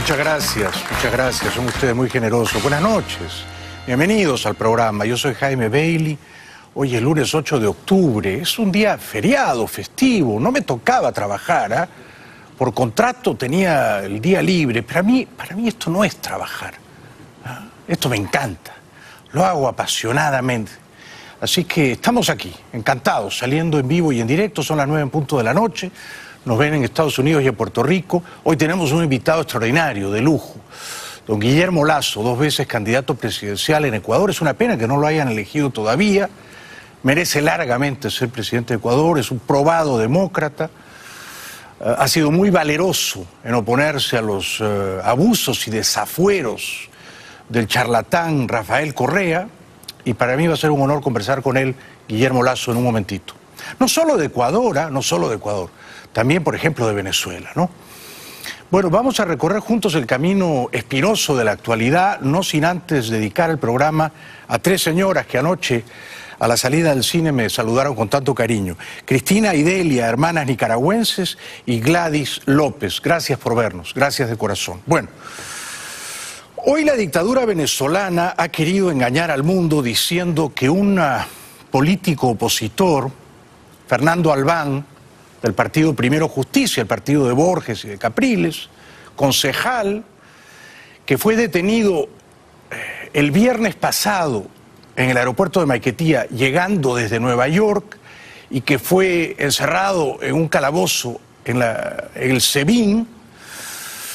muchas gracias, son ustedes muy generosos. Buenas noches, bienvenidos al programa. Yo soy Jaime Bailey. Hoy es lunes 8 de octubre, es un día feriado, festivo, no me tocaba trabajar, ¿eh? Por contrato tenía el día libre, pero para mí esto no es trabajar, ¿eh? Esto me encanta, lo hago apasionadamente. Así que estamos aquí, encantados, saliendo en vivo y en directo, son las 9 en punto de la noche. Nos ven en Estados Unidos y en Puerto Rico. Hoy tenemos un invitado extraordinario, de lujo. Don Guillermo Lasso, 2 veces candidato presidencial en Ecuador. Es una pena que no lo hayan elegido todavía. Merece largamente ser presidente de Ecuador. Es un probado demócrata. Ha sido muy valeroso en oponerse a los abusos y desafueros del charlatán Rafael Correa. Y para mí va a ser un honor conversar con él, Guillermo Lasso, en un momentito. No solo de Ecuador, no solo de Ecuador. También, por ejemplo, de Venezuela, ¿no? Bueno, vamos a recorrer juntos el camino espinoso de la actualidad, no sin antes dedicar el programa a 3 señoras que anoche, a la salida del cine, me saludaron con tanto cariño. Cristina y Delia, hermanas nicaragüenses, y Gladys López. Gracias por vernos, gracias de corazón. Bueno, hoy la dictadura venezolana ha querido engañar al mundo diciendo que un político opositor, Fernando Albán, del partido Primero Justicia, el partido de Borges y de Capriles, concejal, que fue detenido el viernes pasado en el aeropuerto de Maiquetía, llegando desde Nueva York, y que fue encerrado en un calabozo en el SEBIN.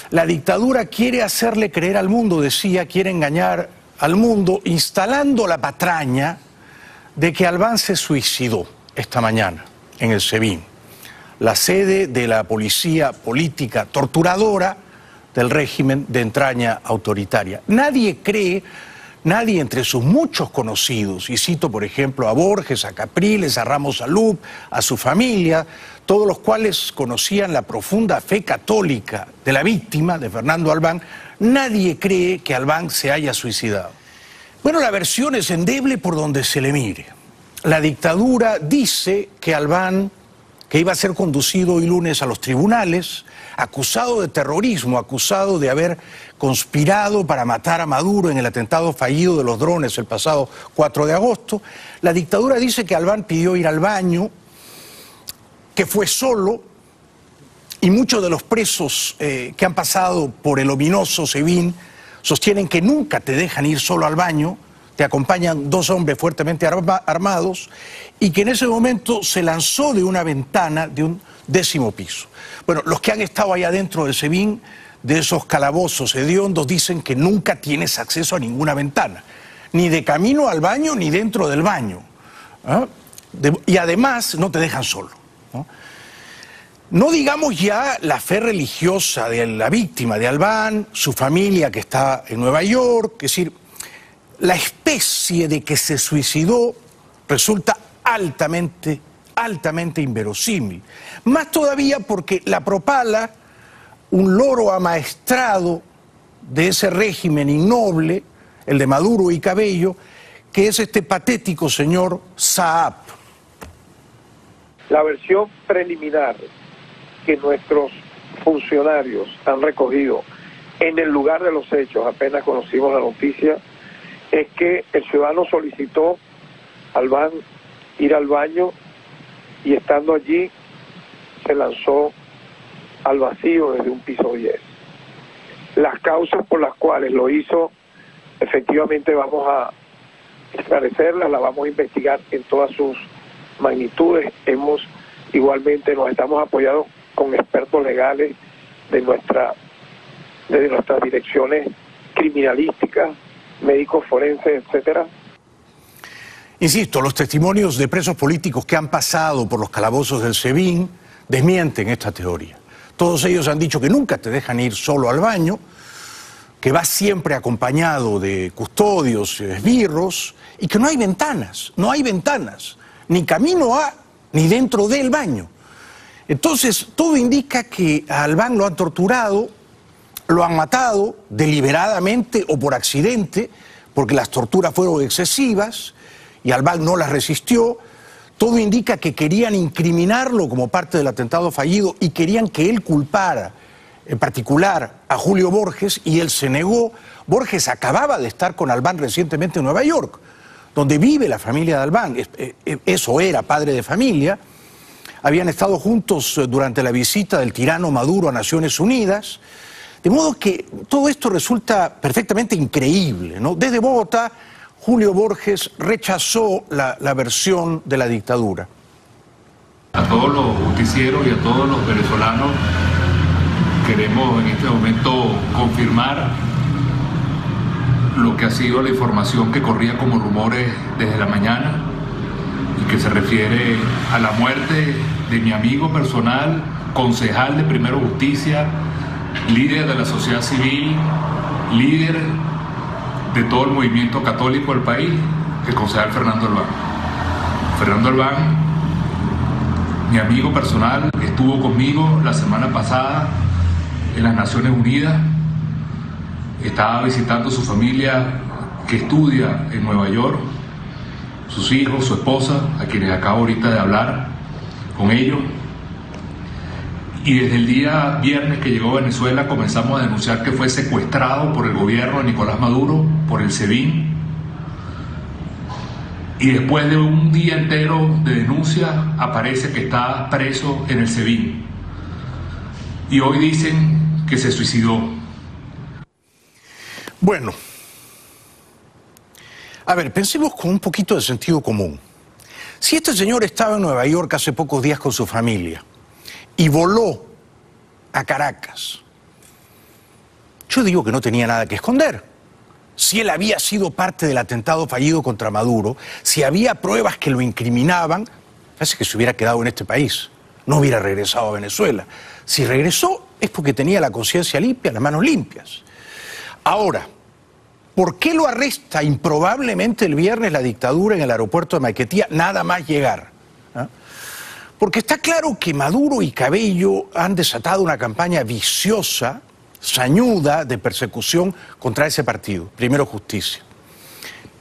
La dictadura quiere hacerle creer al mundo, decía, quiere engañar al mundo, instalando la patraña de que Albán se suicidó esta mañana en el SEBIN, la sede de la policía política torturadora del régimen de entraña autoritaria. Nadie cree, nadie entre sus muchos conocidos, y cito por ejemplo a Borges, a Capriles, a Ramos Alub, a su familia, todos los cuales conocían la profunda fe católica de la víctima, de Fernando Albán, nadie cree que Albán se haya suicidado. Bueno, la versión es endeble por donde se le mire. La dictadura dice que Albán, que iba a ser conducido hoy lunes a los tribunales, acusado de terrorismo, acusado de haber conspirado para matar a Maduro en el atentado fallido de los drones el pasado 4 de agosto. La dictadura dice que Albán pidió ir al baño, que fue solo, y muchos de los presos que han pasado por el ominoso SEBIN sostienen que nunca te dejan ir solo al baño, te acompañan 2 hombres fuertemente armados, y que en ese momento se lanzó de una ventana de un 10º piso. Bueno, los que han estado allá dentro del SEBIN, de esos calabozos hediondos, dicen que nunca tienes acceso a ninguna ventana, ni de camino al baño ni dentro del baño, ¿eh? Y además no te dejan solo, ¿no? No digamos ya la fe religiosa de la víctima de Albán, su familia que está en Nueva York, es decir, la especie de que se suicidó resulta altamente inverosímil. Más todavía porque la propala, un loro amaestrado de ese régimen innoble, el de Maduro y Cabello, que es este patético señor Saab. La versión preliminar que nuestros funcionarios han recogido en el lugar de los hechos, apenas conocimos la noticia, es que el ciudadano solicitó Albán ir al baño y estando allí se lanzó al vacío desde un piso 10. Las causas por las cuales lo hizo, efectivamente vamos a esclarecerlas, las vamos a investigar en todas sus magnitudes. Igualmente nos estamos apoyando con expertos legales de nuestras direcciones criminalísticas, médicos forenses, etcétera. Insisto, los testimonios de presos políticos que han pasado por los calabozos del SEBIN desmienten esta teoría. Todos ellos han dicho que nunca te dejan ir solo al baño, que vas siempre acompañado de custodios, esbirros, y que no hay ventanas, ni camino a, ni dentro del baño. Entonces, todo indica que a Albán lo han torturado, lo han matado deliberadamente o por accidente, porque las torturas fueron excesivas y Albán no las resistió. Todo indica que querían incriminarlo como parte del atentado fallido y querían que él culpara en particular a Julio Borges, y él se negó. Borges acababa de estar con Albán recientemente en Nueva York, donde vive la familia de Albán. Eso era padre de familia. Habían estado juntos durante la visita del tirano Maduro a Naciones Unidas. De modo que todo esto resulta perfectamente increíble, ¿no? Desde Bogotá, Julio Borges rechazó la versión de la dictadura. A todos los justicieros y a todos los venezolanos queremos en este momento confirmar lo que ha sido la información que corría como rumores desde la mañana y que se refiere a la muerte de mi amigo personal, concejal de Primero Justicia, líder de la sociedad civil, líder de todo el movimiento católico del país, el concejal Fernando Albán. Fernando Albán, mi amigo personal, estuvo conmigo la semana pasada en las Naciones Unidas. Estaba visitando su familia que estudia en Nueva York, sus hijos, su esposa, a quienes acabo ahorita de hablar con ellos. Y desde el día viernes que llegó a Venezuela comenzamos a denunciar que fue secuestrado por el gobierno de Nicolás Maduro, por el SEBIN. Y después de un día entero de denuncia aparece que está preso en el SEBIN. Y hoy dicen que se suicidó. Bueno, a ver, pensemos con un poquito de sentido común. Si este señor estaba en Nueva York hace pocos días con su familia y voló a Caracas, yo digo que no tenía nada que esconder. Si él había sido parte del atentado fallido contra Maduro, si había pruebas que lo incriminaban, parece que se hubiera quedado en este país, no hubiera regresado a Venezuela. Si regresó es porque tenía la conciencia limpia, las manos limpias. Ahora, ¿por qué lo arresta improbablemente el viernes la dictadura en el aeropuerto de Maiquetía nada más llegar? ¿Ah? Porque está claro que Maduro y Cabello han desatado una campaña viciosa, sañuda, de persecución contra ese partido, Primero Justicia.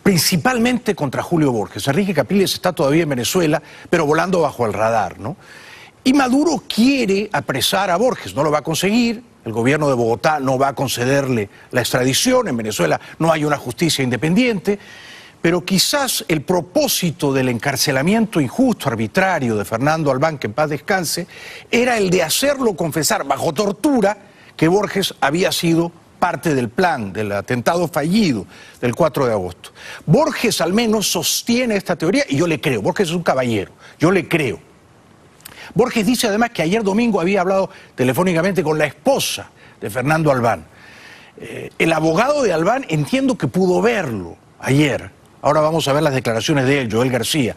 Principalmente contra Julio Borges. Enrique Capriles está todavía en Venezuela, pero volando bajo el radar, ¿no? Y Maduro quiere apresar a Borges, no lo va a conseguir. El gobierno de Bogotá no va a concederle la extradición. En Venezuela no hay una justicia independiente. Pero quizás el propósito del encarcelamiento injusto, arbitrario de Fernando Albán, que en paz descanse, era el de hacerlo confesar bajo tortura que Borges había sido parte del plan, del atentado fallido del 4 de agosto. Borges al menos sostiene esta teoría y yo le creo. Borges es un caballero, yo le creo. Borges dice además que ayer domingo había hablado telefónicamente con la esposa de Fernando Albán. El abogado de Albán entiendo que pudo verlo ayer. Ahora vamos a ver las declaraciones de él, Joel García.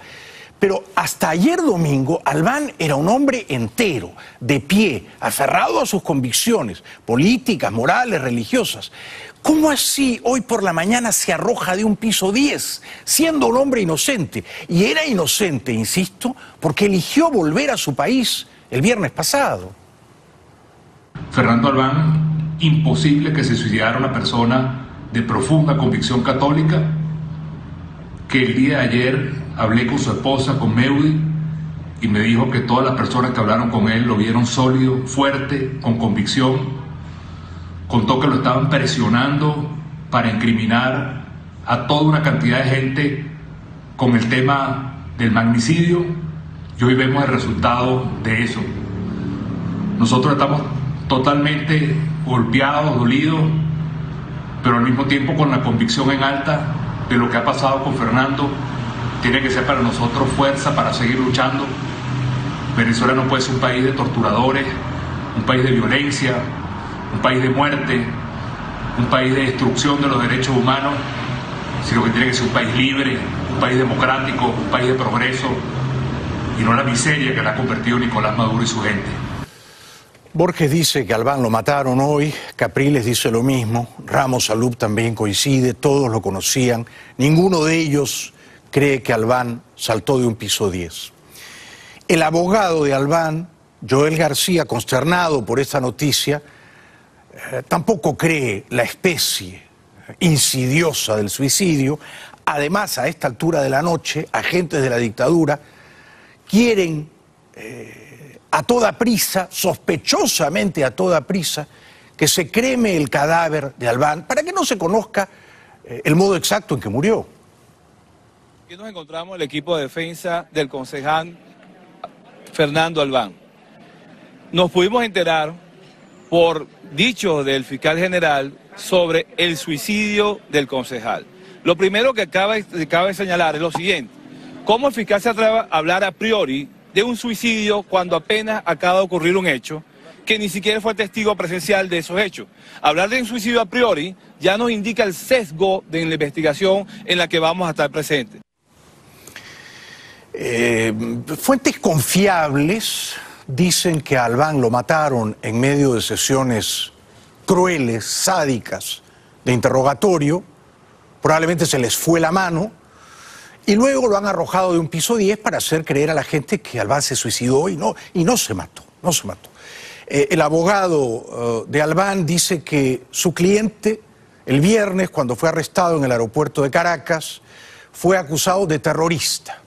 Pero hasta ayer domingo, Albán era un hombre entero, de pie, aferrado a sus convicciones políticas, morales, religiosas. ¿Cómo así hoy por la mañana se arroja de un piso 10, siendo un hombre inocente? Y era inocente, insisto, porque eligió volver a su país el viernes pasado. Fernando Albán, imposible que se suicidara una persona de profunda convicción católica, que el día de ayer hablé con su esposa, con Meudi, y me dijo que todas las personas que hablaron con él lo vieron sólido, fuerte, con convicción. Contó que lo estaban presionando para incriminar a toda una cantidad de gente con el tema del magnicidio, y hoy vemos el resultado de eso. Nosotros estamos totalmente golpeados, dolidos, pero al mismo tiempo con la convicción en alta de lo que ha pasado con Fernando. Tiene que ser para nosotros fuerza para seguir luchando. Venezuela no puede ser un país de torturadores, un país de violencia, un país de muerte, un país de destrucción de los derechos humanos, sino que tiene que ser un país libre, un país democrático, un país de progreso, y no la miseria que la ha convertido Nicolás Maduro y su gente. Borges dice que Albán lo mataron hoy, Capriles dice lo mismo, Ramos Salub también coincide, todos lo conocían, ninguno de ellos cree que Albán saltó de un piso 10. El abogado de Albán, Joel García, consternado por esta noticia, tampoco cree la especie insidiosa del suicidio. Además, a esta altura de la noche, agentes de la dictadura quieren a toda prisa, sospechosamente a toda prisa, que se creme el cadáver de Albán para que no se conozca el modo exacto en que murió. Aquí nos encontramos el equipo de defensa del concejal Fernando Albán. Nos pudimos enterar por dichos del fiscal general sobre el suicidio del concejal. Lo primero que cabe señalar es lo siguiente: ¿cómo el fiscal se atreve a hablar a priori de un suicidio cuando apenas acaba de ocurrir un hecho que ni siquiera fue testigo presencial de esos hechos? Hablar de un suicidio a priori ya nos indica el sesgo de la investigación en la que vamos a estar presentes. Fuentes confiables dicen que a Albán lo mataron en medio de sesiones crueles, sádicas, de interrogatorio. Probablemente se les fue la mano y luego lo han arrojado de un piso 10 para hacer creer a la gente que Albán se suicidó y no se mató, no se mató. El abogado de Albán dice que su cliente, el viernes, cuando fue arrestado en el aeropuerto de Caracas, fue acusado de terrorista.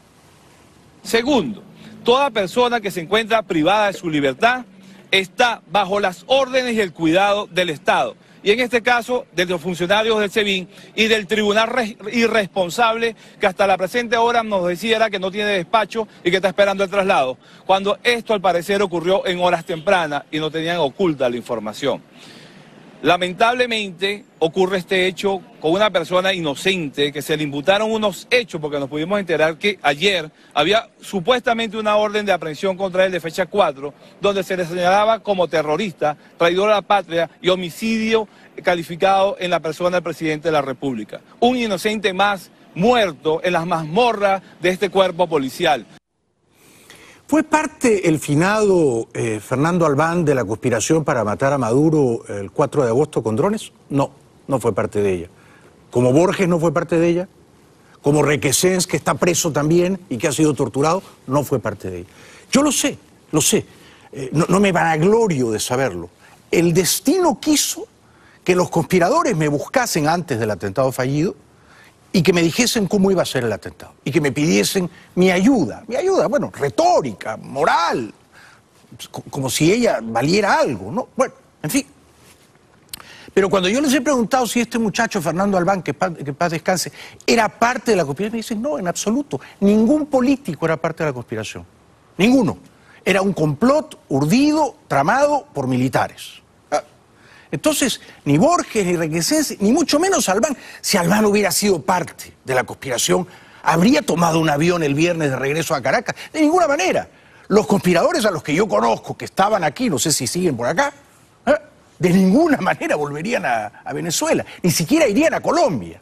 Segundo, toda persona que se encuentra privada de su libertad está bajo las órdenes y el cuidado del Estado. Y en este caso, de los funcionarios del SEBIN y del tribunal irresponsable que hasta la presente hora nos decía que no tiene despacho y que está esperando el traslado, cuando esto al parecer ocurrió en horas tempranas y no tenían oculta la información. Lamentablemente ocurre este hecho con una persona inocente que se le imputaron unos hechos, porque nos pudimos enterar que ayer había supuestamente una orden de aprehensión contra él de fecha 4, donde se le señalaba como terrorista, traidor a la patria y homicidio calificado en la persona del presidente de la República. Un inocente más muerto en las mazmorras de este cuerpo policial. ¿Fue parte el finado Fernando Albán de la conspiración para matar a Maduro el 4 de agosto con drones? No, no fue parte de ella. Como Borges no fue parte de ella, como Requesens, que está preso también y que ha sido torturado, no fue parte de ella. Yo lo sé, no me vanaglorio de saberlo. El destino quiso que los conspiradores me buscasen antes del atentado fallido y que me dijesen cómo iba a ser el atentado, y que me pidiesen mi ayuda, bueno, retórica, moral, como si ella valiera algo, ¿no? Bueno, en fin. Pero cuando yo les he preguntado si este muchacho, Fernando Albán, que paz descanse, era parte de la conspiración, me dicen, no, en absoluto, ningún político era parte de la conspiración, ninguno. Era un complot urdido, tramado por militares. Entonces, ni Borges, ni Requesens, ni mucho menos Albán. Si Albán hubiera sido parte de la conspiración, ¿habría tomado un avión el viernes de regreso a Caracas? De ninguna manera. Los conspiradores a los que yo conozco, que estaban aquí, no sé si siguen por acá, de ninguna manera volverían a Venezuela, ni siquiera irían a Colombia,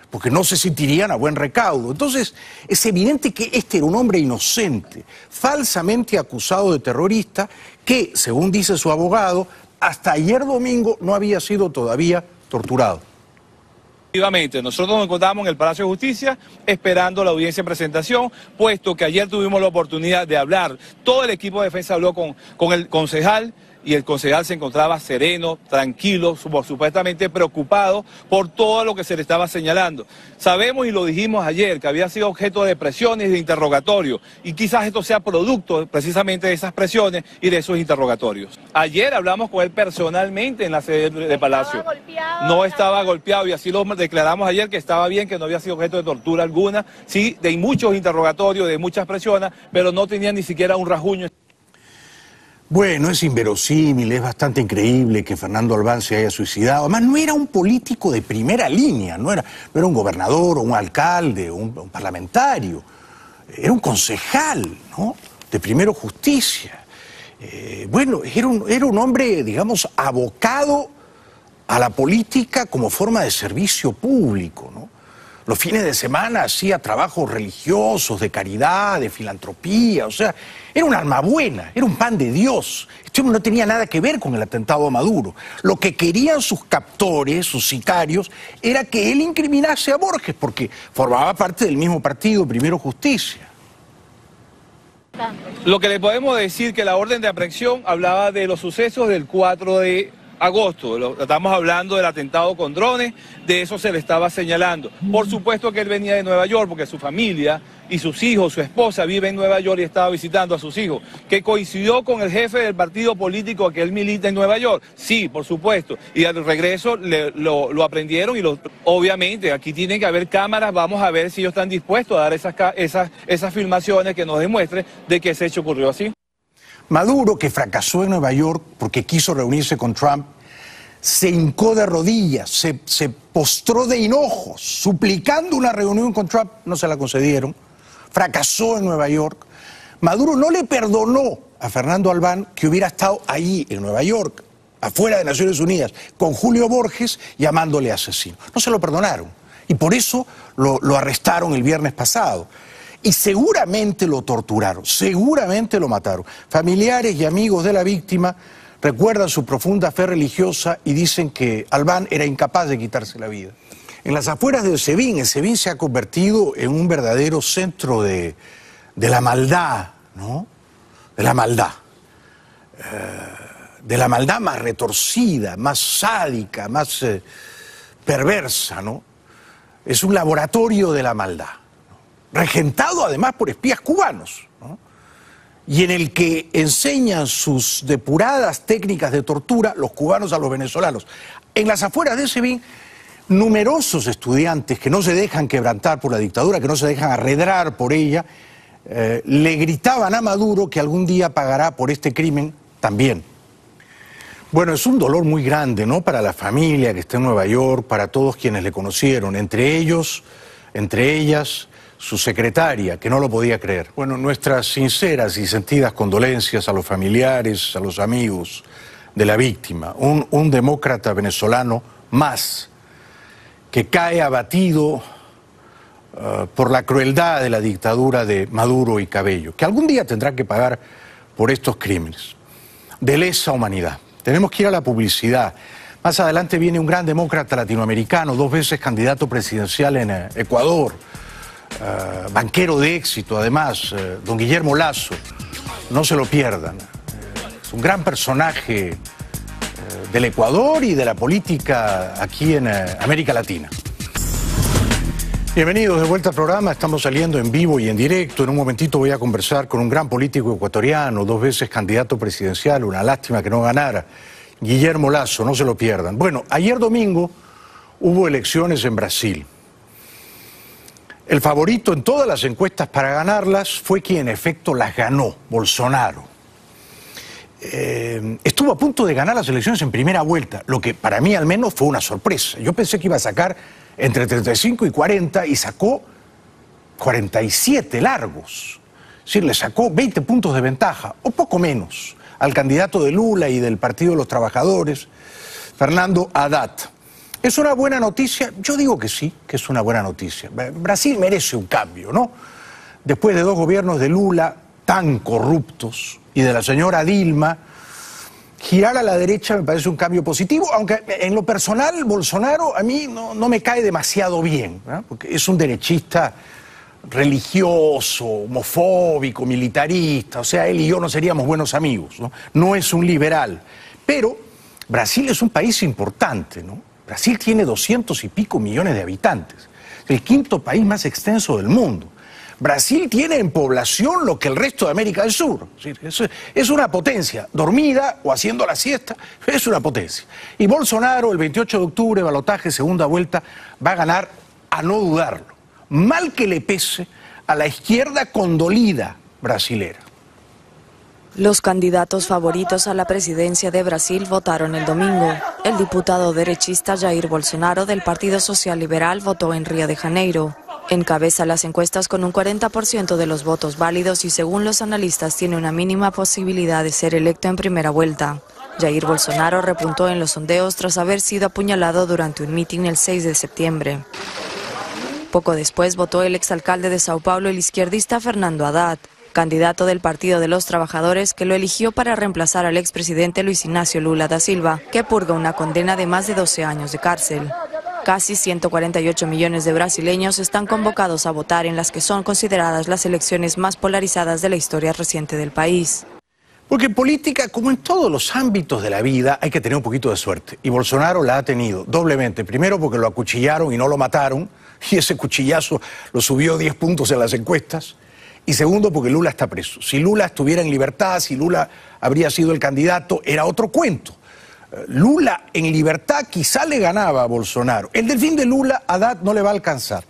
porque no se sentirían a buen recaudo. Entonces, es evidente que este era un hombre inocente, falsamente acusado de terrorista, que, según dice su abogado, hasta ayer domingo no había sido todavía torturado. Efectivamente, nosotros nos encontramos en el Palacio de Justicia esperando la audiencia de presentación, puesto que ayer tuvimos la oportunidad de hablar, todo el equipo de defensa habló con el concejal, y el concejal se encontraba sereno, tranquilo, supuestamente preocupado por todo lo que se le estaba señalando. Sabemos, y lo dijimos ayer, que había sido objeto de presiones y de interrogatorios, y quizás esto sea producto precisamente de esas presiones y de esos interrogatorios. Ayer hablamos con él personalmente en la sede de Palacio. No estaba golpeado, y así lo declaramos ayer, que estaba bien, que no había sido objeto de tortura alguna, sí, de muchos interrogatorios, de muchas presiones, pero no tenía ni siquiera un rasguño. Bueno, es inverosímil, es bastante increíble que Fernando Albán se haya suicidado. Además, no era un político de primera línea, no era un gobernador o un alcalde o un parlamentario. Era un concejal, ¿no?, de Primero Justicia. Bueno, era un hombre, digamos, abocado a la política como forma de servicio público, ¿no? Los fines de semana hacía trabajos religiosos, de caridad, de filantropía, o sea, era un alma buena, era un pan de Dios. Este hombre no tenía nada que ver con el atentado a Maduro. Lo que querían sus captores, sus sicarios, era que él incriminase a Borges, porque formaba parte del mismo partido, Primero Justicia. Lo que le podemos decir que la orden de aprehensión hablaba de los sucesos del 4 de agosto, estamos hablando del atentado con drones, de eso se le estaba señalando. Por supuesto que él venía de Nueva York porque su familia y sus hijos, su esposa vive en Nueva York y estaba visitando a sus hijos, que coincidió con el jefe del partido político que él milita en Nueva York. Sí, por supuesto. Y al regreso lo aprendieron y obviamente aquí tienen que haber cámaras, vamos a ver si ellos están dispuestos a dar esas filmaciones que nos demuestren de que ese hecho ocurrió así. Maduro, que fracasó en Nueva York porque quiso reunirse con Trump, se hincó de rodillas, se postró de hinojos, suplicando una reunión con Trump, no se la concedieron, fracasó en Nueva York. Maduro no le perdonó a Fernando Albán que hubiera estado allí en Nueva York, afuera de Naciones Unidas, con Julio Borges llamándole asesino. No se lo perdonaron y por eso lo arrestaron el viernes pasado. Y seguramente lo torturaron, seguramente lo mataron. Familiares y amigos de la víctima recuerdan su profunda fe religiosa y dicen que Albán era incapaz de quitarse la vida. En las afueras de Sevilla se ha convertido en un verdadero centro de la maldad, ¿no? De la maldad. De la maldad más retorcida, más sádica, más perversa, ¿no? Es un laboratorio de la maldad, regentado además por espías cubanos, ¿no? Y en el que enseñan sus depuradas técnicas de tortura los cubanos a los venezolanos. En las afueras de Sevilla, numerosos estudiantes que no se dejan quebrantar por la dictadura, que no se dejan arredrar por ella, le gritaban a Maduro que algún día pagará por este crimen también. Bueno, es un dolor muy grande, ¿no? Para la familia que está en Nueva York, para todos quienes le conocieron, entre ellos, entre ellas, su secretaria, que no lo podía creer. Bueno, nuestras sinceras y sentidas condolencias a los familiares, a los amigos de la víctima. Un demócrata venezolano más, que cae abatido por la crueldad de la dictadura de Maduro y Cabello, que algún día tendrá que pagar por estos crímenes de lesa humanidad. Tenemos que ir a la publicidad. Más adelante viene un gran demócrata latinoamericano, 2 veces candidato presidencial en Ecuador, banquero de éxito además, don Guillermo Lasso. No se lo pierdan. Es un gran personaje del Ecuador y de la política aquí en América Latina. Bienvenidos de vuelta al programa, estamos saliendo en vivo y en directo. En un momentito voy a conversar con un gran político ecuatoriano, 2 veces candidato presidencial, una lástima que no ganara, Guillermo Lasso, no se lo pierdan. Bueno, ayer domingo hubo elecciones en Brasil. El favorito en todas las encuestas para ganarlas fue quien en efecto las ganó, Bolsonaro. Estuvo a punto de ganar las elecciones en primera vuelta, lo que para mí al menos fue una sorpresa. Yo pensé que iba a sacar entre 35 y 40 y sacó 47 largos. Es decir, le sacó 20 puntos de ventaja, o poco menos, al candidato de Lula y del Partido de los Trabajadores, Fernando Haddad. ¿Es una buena noticia? Yo digo que sí, que es una buena noticia. Brasil merece un cambio, ¿no? Después de 2 gobiernos de Lula tan corruptos y de la señora Dilma, girar a la derecha me parece un cambio positivo, aunque en lo personal Bolsonaro a mí no me cae demasiado bien, ¿no? Porque es un derechista religioso, homofóbico, militarista, o sea, él y yo no seríamos buenos amigos, ¿no? No es un liberal, pero Brasil es un país importante, ¿no? Brasil tiene 200 y pico millones de habitantes, el 5º país más extenso del mundo. Brasil tiene en población lo que el resto de América del Sur. Es una potencia, dormida o haciendo la siesta, es una potencia. Y Bolsonaro, el 28 de octubre, balotaje, segunda vuelta, va a ganar a no dudarlo. Mal que le pese a la izquierda condolida brasilera. Los candidatos favoritos a la presidencia de Brasil votaron el domingo. El diputado derechista Jair Bolsonaro del Partido Social Liberal votó en Río de Janeiro. Encabeza las encuestas con un 40% de los votos válidos y según los analistas tiene una mínima posibilidad de ser electo en primera vuelta. Jair Bolsonaro repuntó en los sondeos tras haber sido apuñalado durante un mitin el 6 de septiembre. Poco después votó el exalcalde de Sao Paulo, el izquierdista Fernando Haddad, candidato del Partido de los Trabajadores, que lo eligió para reemplazar al expresidente Luis Ignacio Lula da Silva, que purga una condena de más de 12 años de cárcel. Casi 148 millones de brasileños están convocados a votar en las que son consideradas las elecciones más polarizadas de la historia reciente del país. Porque en política, como en todos los ámbitos de la vida, hay que tener un poquito de suerte. Y Bolsonaro la ha tenido doblemente. Primero porque lo acuchillaron y no lo mataron, y ese cuchillazo lo subió 10 puntos en las encuestas. Y segundo porque Lula está preso. Si Lula estuviera en libertad, si Lula habría sido el candidato, era otro cuento. Lula en libertad quizá le ganaba a Bolsonaro. El delfín de Lula, Haddad, no le va a alcanzar.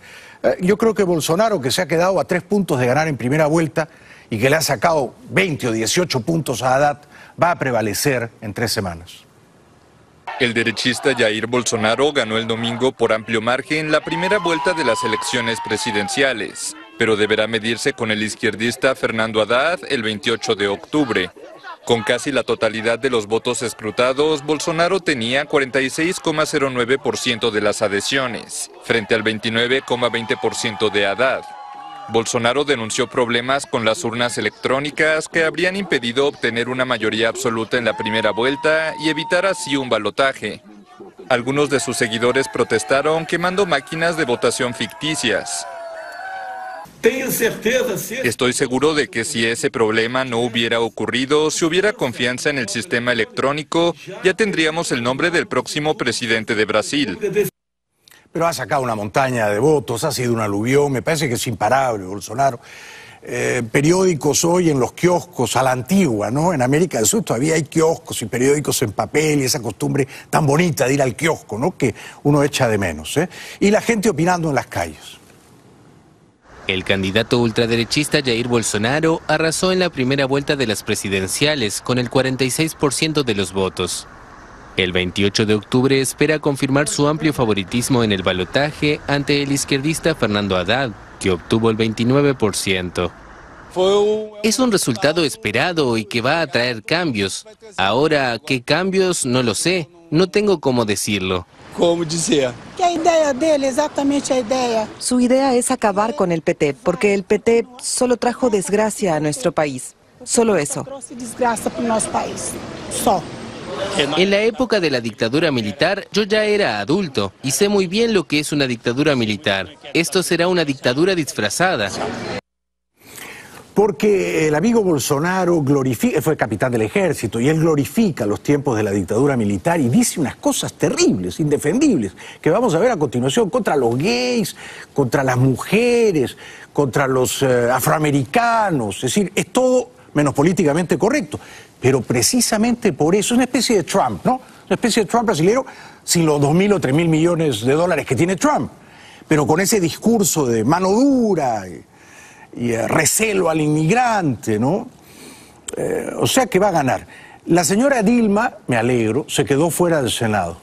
Yo creo que Bolsonaro, que se ha quedado a 3 puntos de ganar en primera vuelta y que le ha sacado 20 o 18 puntos a Haddad, va a prevalecer en 3 semanas. El derechista Jair Bolsonaro ganó el domingo por amplio margen la primera vuelta de las elecciones presidenciales, pero deberá medirse con el izquierdista Fernando Haddad el 28 de octubre. Con casi la totalidad de los votos escrutados, Bolsonaro tenía 46,09% de las adhesiones, frente al 29,20% de Haddad. Bolsonaro denunció problemas con las urnas electrónicas que habrían impedido obtener una mayoría absoluta en la primera vuelta y evitar así un balotaje. Algunos de sus seguidores protestaron quemando máquinas de votación ficticias. Estoy seguro de que si ese problema no hubiera ocurrido, si hubiera confianza en el sistema electrónico, ya tendríamos el nombre del próximo presidente de Brasil. Pero ha sacado una montaña de votos, ha sido un aluvión, me parece que es imparable Bolsonaro. Periódicos hoy en los kioscos, a la antigua, ¿no? En América del Sur todavía hay kioscos y periódicos en papel y esa costumbre tan bonita de ir al kiosco, ¿no? Que uno echa de menos, ¿eh? Y la gente opinando en las calles. El candidato ultraderechista Jair Bolsonaro arrasó en la primera vuelta de las presidenciales con el 46% de los votos. El 28 de octubre espera confirmar su amplio favoritismo en el balotaje ante el izquierdista Fernando Haddad, que obtuvo el 29%. Es un resultado esperado y que va a traer cambios. Ahora, ¿qué cambios? No lo sé. No tengo cómo decirlo. Como decía. ¿Qué idea de él? Exactamente la idea. Su idea es acabar con el PT, porque el PT solo trajo desgracia a nuestro país. Solo eso. En la época de la dictadura militar, yo ya era adulto y sé muy bien lo que es una dictadura militar. Esto será una dictadura disfrazada. Porque el amigo Bolsonaro fue capitán del ejército y él glorifica los tiempos de la dictadura militar y dice unas cosas terribles, indefendibles, que vamos a ver a continuación contra los gays, contra las mujeres, contra los afroamericanos. Es decir, es todo menos políticamente correcto. Pero precisamente por eso es una especie de Trump, ¿no? Una especie de Trump brasileño sin los 2.000 o 3.000 millones de dólares que tiene Trump, pero con ese discurso de mano dura y recelo al inmigrante, ¿no? O sea que va a ganar. La señora Dilma, me alegro, se quedó fuera del Senado.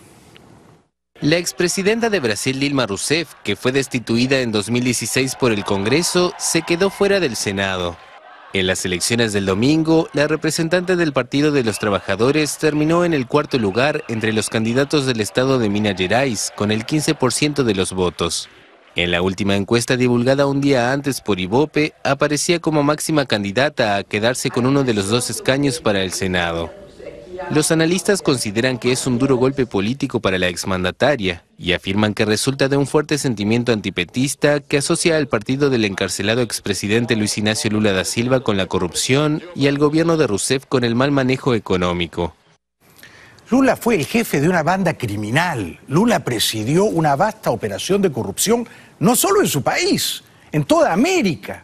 La expresidenta de Brasil, Dilma Rousseff, que fue destituida en 2016 por el Congreso, se quedó fuera del Senado. En las elecciones del domingo, la representante del Partido de los Trabajadores terminó en el cuarto lugar entre los candidatos del estado de Minas Gerais, con el 15% de los votos. En la última encuesta divulgada un día antes por Ibope, aparecía como máxima candidata a quedarse con uno de los 2 escaños para el Senado. Los analistas consideran que es un duro golpe político para la exmandataria y afirman que resulta de un fuerte sentimiento antipetista que asocia al partido del encarcelado expresidente Luis Ignacio Lula da Silva con la corrupción y al gobierno de Rousseff con el mal manejo económico. Lula fue el jefe de una banda criminal. Lula presidió una vasta operación de corrupción, no solo en su país, en toda América.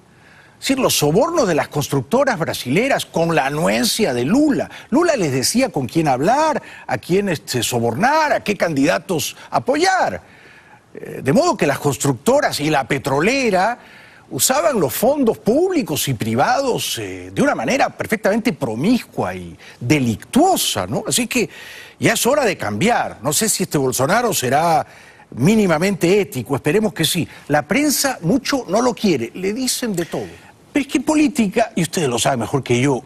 Es decir, los sobornos de las constructoras brasileras con la anuencia de Lula. Lula les decía con quién hablar, a quién sobornar, a qué candidatos apoyar. De modo que las constructoras y la petrolera usaban los fondos públicos y privados de una manera perfectamente promiscua y delictuosa, ¿no? Así que ya es hora de cambiar. No sé si este Bolsonaro será mínimamente ético, esperemos que sí. La prensa mucho no lo quiere, le dicen de todo. Pero es que en política, y ustedes lo saben mejor que yo,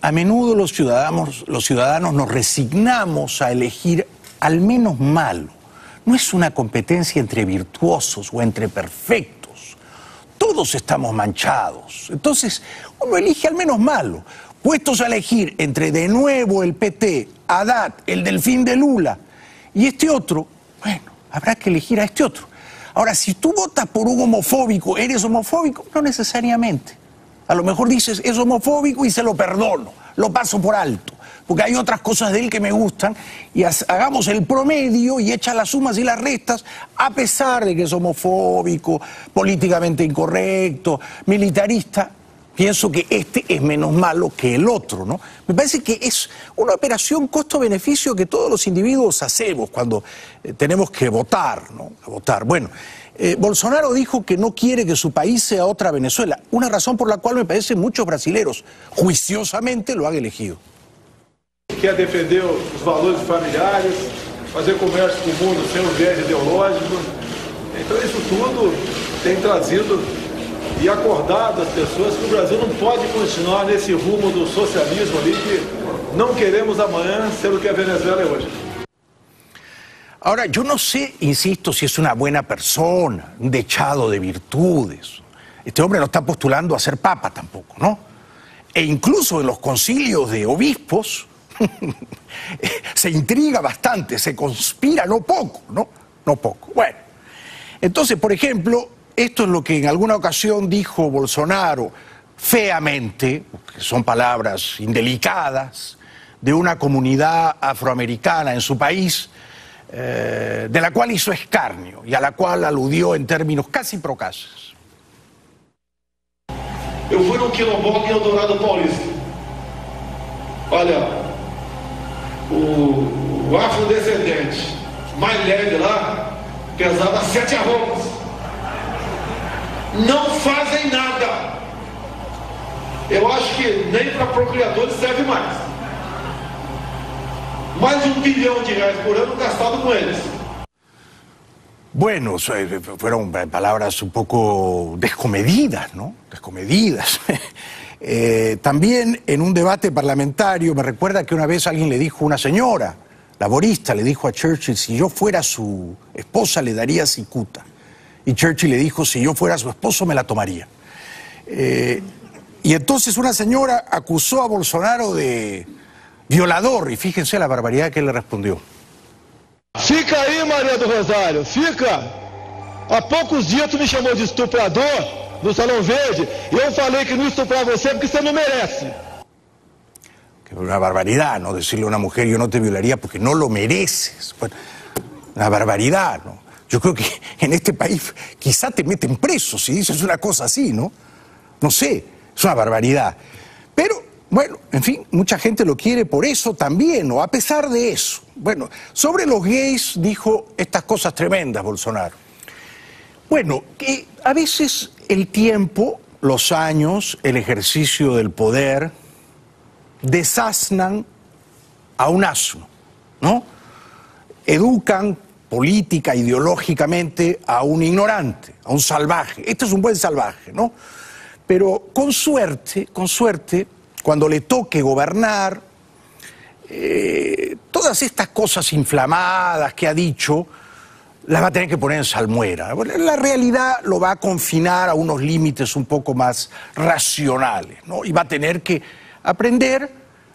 a menudo los ciudadanos nos resignamos a elegir al menos malo. No es una competencia entre virtuosos o entre perfectos. Todos estamos manchados. Entonces, uno elige al menos malo. Puestos a elegir entre de nuevo el PT, Haddad, el delfín de Lula y este otro, bueno, habrá que elegir a este otro. Ahora, si tú votas por un homofóbico, ¿eres homofóbico? No necesariamente. A lo mejor dices, es homofóbico y se lo perdono. lo paso por alto, porque hay otras cosas de él que me gustan, y hagamos el promedio y echa las sumas y las restas, a pesar de que es homofóbico, políticamente incorrecto, militarista. Pienso que este es menos malo que el otro, ¿no? Me parece que es una operación costo-beneficio que todos los individuos hacemos cuando tenemos que votar, ¿no? A votar. Bueno, Bolsonaro dijo que no quiere que su país sea otra Venezuela, una razón por la cual me parece muchos brasileros juiciosamente lo han elegido. Quer defender os valores familiares, fazer comércio com o mundo sem o viés ideológico. Então isso tudo tem trazido e acordado as pessoas que o Brasil não pode continuar nesse rumo do socialismo ali, que não queremos amanhã ser o que a Venezuela é hoje. Ahora, yo no sé, insisto, si es una buena persona, un dechado de virtudes. Este hombre no está postulando a ser papa tampoco, ¿no? E incluso en los concilios de obispos se intriga bastante, se conspira no poco, ¿no? No poco. Bueno, entonces, por ejemplo, esto es lo que en alguna ocasión dijo Bolsonaro feamente, que son palabras indelicadas, de una comunidad afroamericana en su país, de la cual hizo escarnio y a la cual aludió en términos casi procaces. Eu fui no quilombola em Eldorado Paulista. Olha, o afrodescendente mais leve lá pesava 7 arrobas. Não fazem nada. Eu acho que nem para procriadores serve mais. Mais de R$1 bilhão por ano gastado con ellos. Bueno, fueron palabras un poco descomedidas, ¿no? Descomedidas. También en un debate parlamentario, me recuerda que una vez alguien le dijo, una señora laborista le dijo a Churchill, si yo fuera su esposa le daría cicuta. Y Churchill le dijo, si yo fuera su esposo me la tomaría. Y entonces una señora acusó a Bolsonaro de violador, y fíjense la barbaridad que él le respondió. Fica aí, Maria do Rosário, fica. Há poucos dias tu me chamou de estuprador no Salão Verde, e eu falei que não estuprar você porque você não merece. Que una barbaridad, ¿no? Decirle a una mujer, yo no te violaría porque no lo mereces. Bueno, una barbaridad, ¿no? Yo creo que en este país quizá te meten preso si dices una cosa así, ¿no? No sé, es una barbaridad. Pero bueno, en fin, mucha gente lo quiere por eso también, o a pesar de eso. Bueno, sobre los gays dijo estas cosas tremendas Bolsonaro. Bueno, que a veces el tiempo, los años, el ejercicio del poder desasnan a un asno, ¿no? Educan política, ideológicamente, a un ignorante, a un salvaje. Este es un buen salvaje, ¿no? Pero con suerte, cuando le toque gobernar, todas estas cosas inflamadas que ha dicho, las va a tener que poner en salmuera. La realidad lo va a confinar a unos límites un poco más racionales, ¿no? Y va a tener que aprender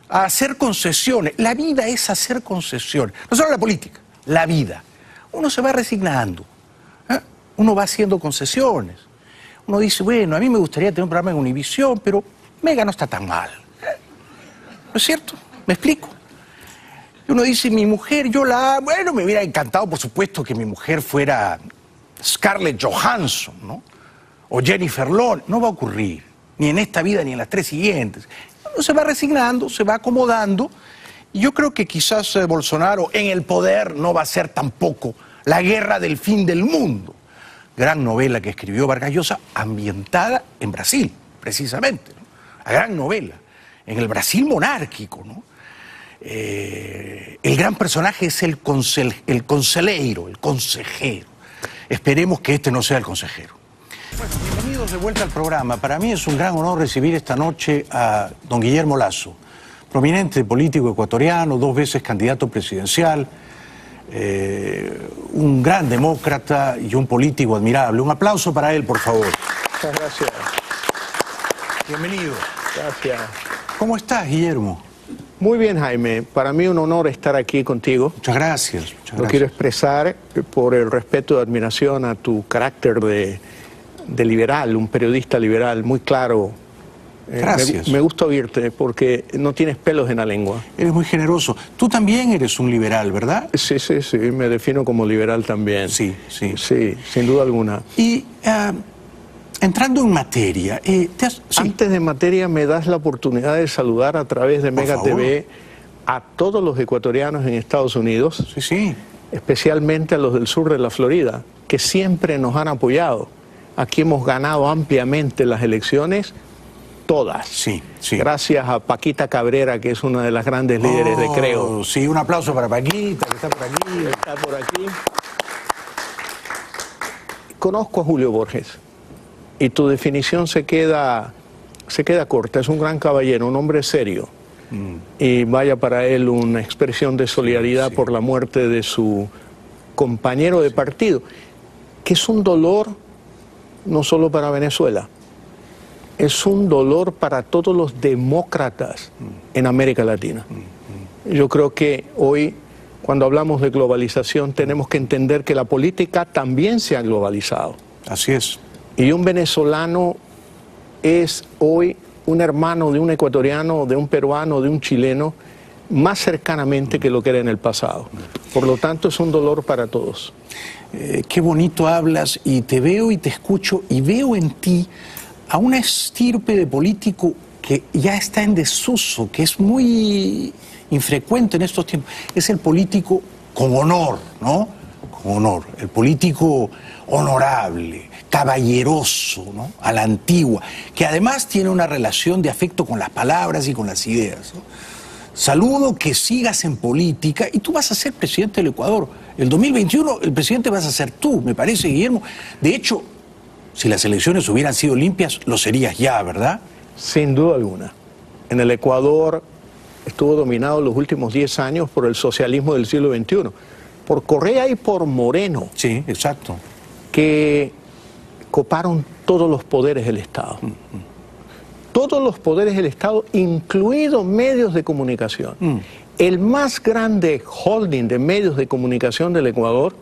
a hacer concesiones. La vida es hacer concesiones, no solo la política, la vida. Uno se va resignando, ¿eh? Uno va haciendo concesiones. Uno dice, bueno, a mí me gustaría tener un programa en Univisión, pero Mega no está tan mal. ¿No es cierto? ¿Me explico? Y uno dice, mi mujer, yo la amo. Bueno, me hubiera encantado, por supuesto, que mi mujer fuera Scarlett Johansson, ¿no? O Jennifer Lawrence. No va a ocurrir, ni en esta vida ni en las 3 siguientes. Uno se va resignando, se va acomodando. Y yo creo que quizás Bolsonaro en el poder no va a ser tampoco la guerra del fin del mundo. Gran novela que escribió Vargas Llosa, ambientada en Brasil, precisamente, ¿no? La gran novela, en el Brasil monárquico, ¿no? El gran personaje es el consejero. Esperemos que este no sea el consejero. Bueno, bienvenidos de vuelta al programa. Para mí es un gran honor recibir esta noche a don Guillermo Lasso, prominente político ecuatoriano, 2 veces candidato presidencial, un gran demócrata y un político admirable. Un aplauso para él, por favor. Muchas gracias. Bienvenido. Gracias. ¿Cómo estás, Guillermo? Muy bien, Jaime. Para mí un honor estar aquí contigo. Muchas gracias. Muchas Lo gracias. quiero expresar por el respeto y admiración a tu carácter de liberal, un periodista liberal muy claro Gracias. Me gusta oírte porque no tienes pelos en la lengua. Eres muy generoso. Tú también eres un liberal, ¿verdad? Sí, me defino como liberal también. Sí, sin duda alguna. Y entrando en materia, antes de materia, me das la oportunidad de saludar a través de Mega TV a todos los ecuatorianos en Estados Unidos, especialmente a los del sur de la Florida, que siempre nos han apoyado. Aquí hemos ganado ampliamente las elecciones, todas. Gracias a Paquita Cabrera, que es una de las grandes líderes de Creo. Sí, un aplauso para Paquita, que está por aquí. Está por aquí. Conozco a Julio Borges y tu definición se queda corta. Es un gran caballero, un hombre serio. Y vaya para él una expresión de solidaridad por la muerte de su compañero de partido, que es un dolor no solo para Venezuela, es un dolor para todos los demócratas en América Latina. Yo creo que hoy, cuando hablamos de globalización, tenemos que entender que la política también se ha globalizado. Así es. Y un venezolano es hoy un hermano de un ecuatoriano, de un peruano, de un chileno, más cercanamente que lo que era en el pasado. Por lo tanto, es un dolor para todos. Qué bonito hablas, y te veo y te escucho, y veo en ti a una estirpe de político que ya está en desuso, que es muy infrecuente en estos tiempos. Es el político con honor, ¿no? Con honor, el político honorable, caballeroso, ¿no? A la antigua, que además tiene una relación de afecto con las palabras y con las ideas, ¿no? Saludo que sigas en política y tú vas a ser presidente del Ecuador. El 2021 el presidente vas a ser tú, me parece, Guillermo. De hecho, si las elecciones hubieran sido limpias, lo serías ya, ¿verdad? Sin duda alguna. En el Ecuador estuvo dominado los últimos 10 años por el socialismo del siglo XXI, por Correa y por Moreno. Sí, exacto. Que coparon todos los poderes del Estado. Todos los poderes del Estado, incluidos medios de comunicación. El más grande holding de medios de comunicación del Ecuador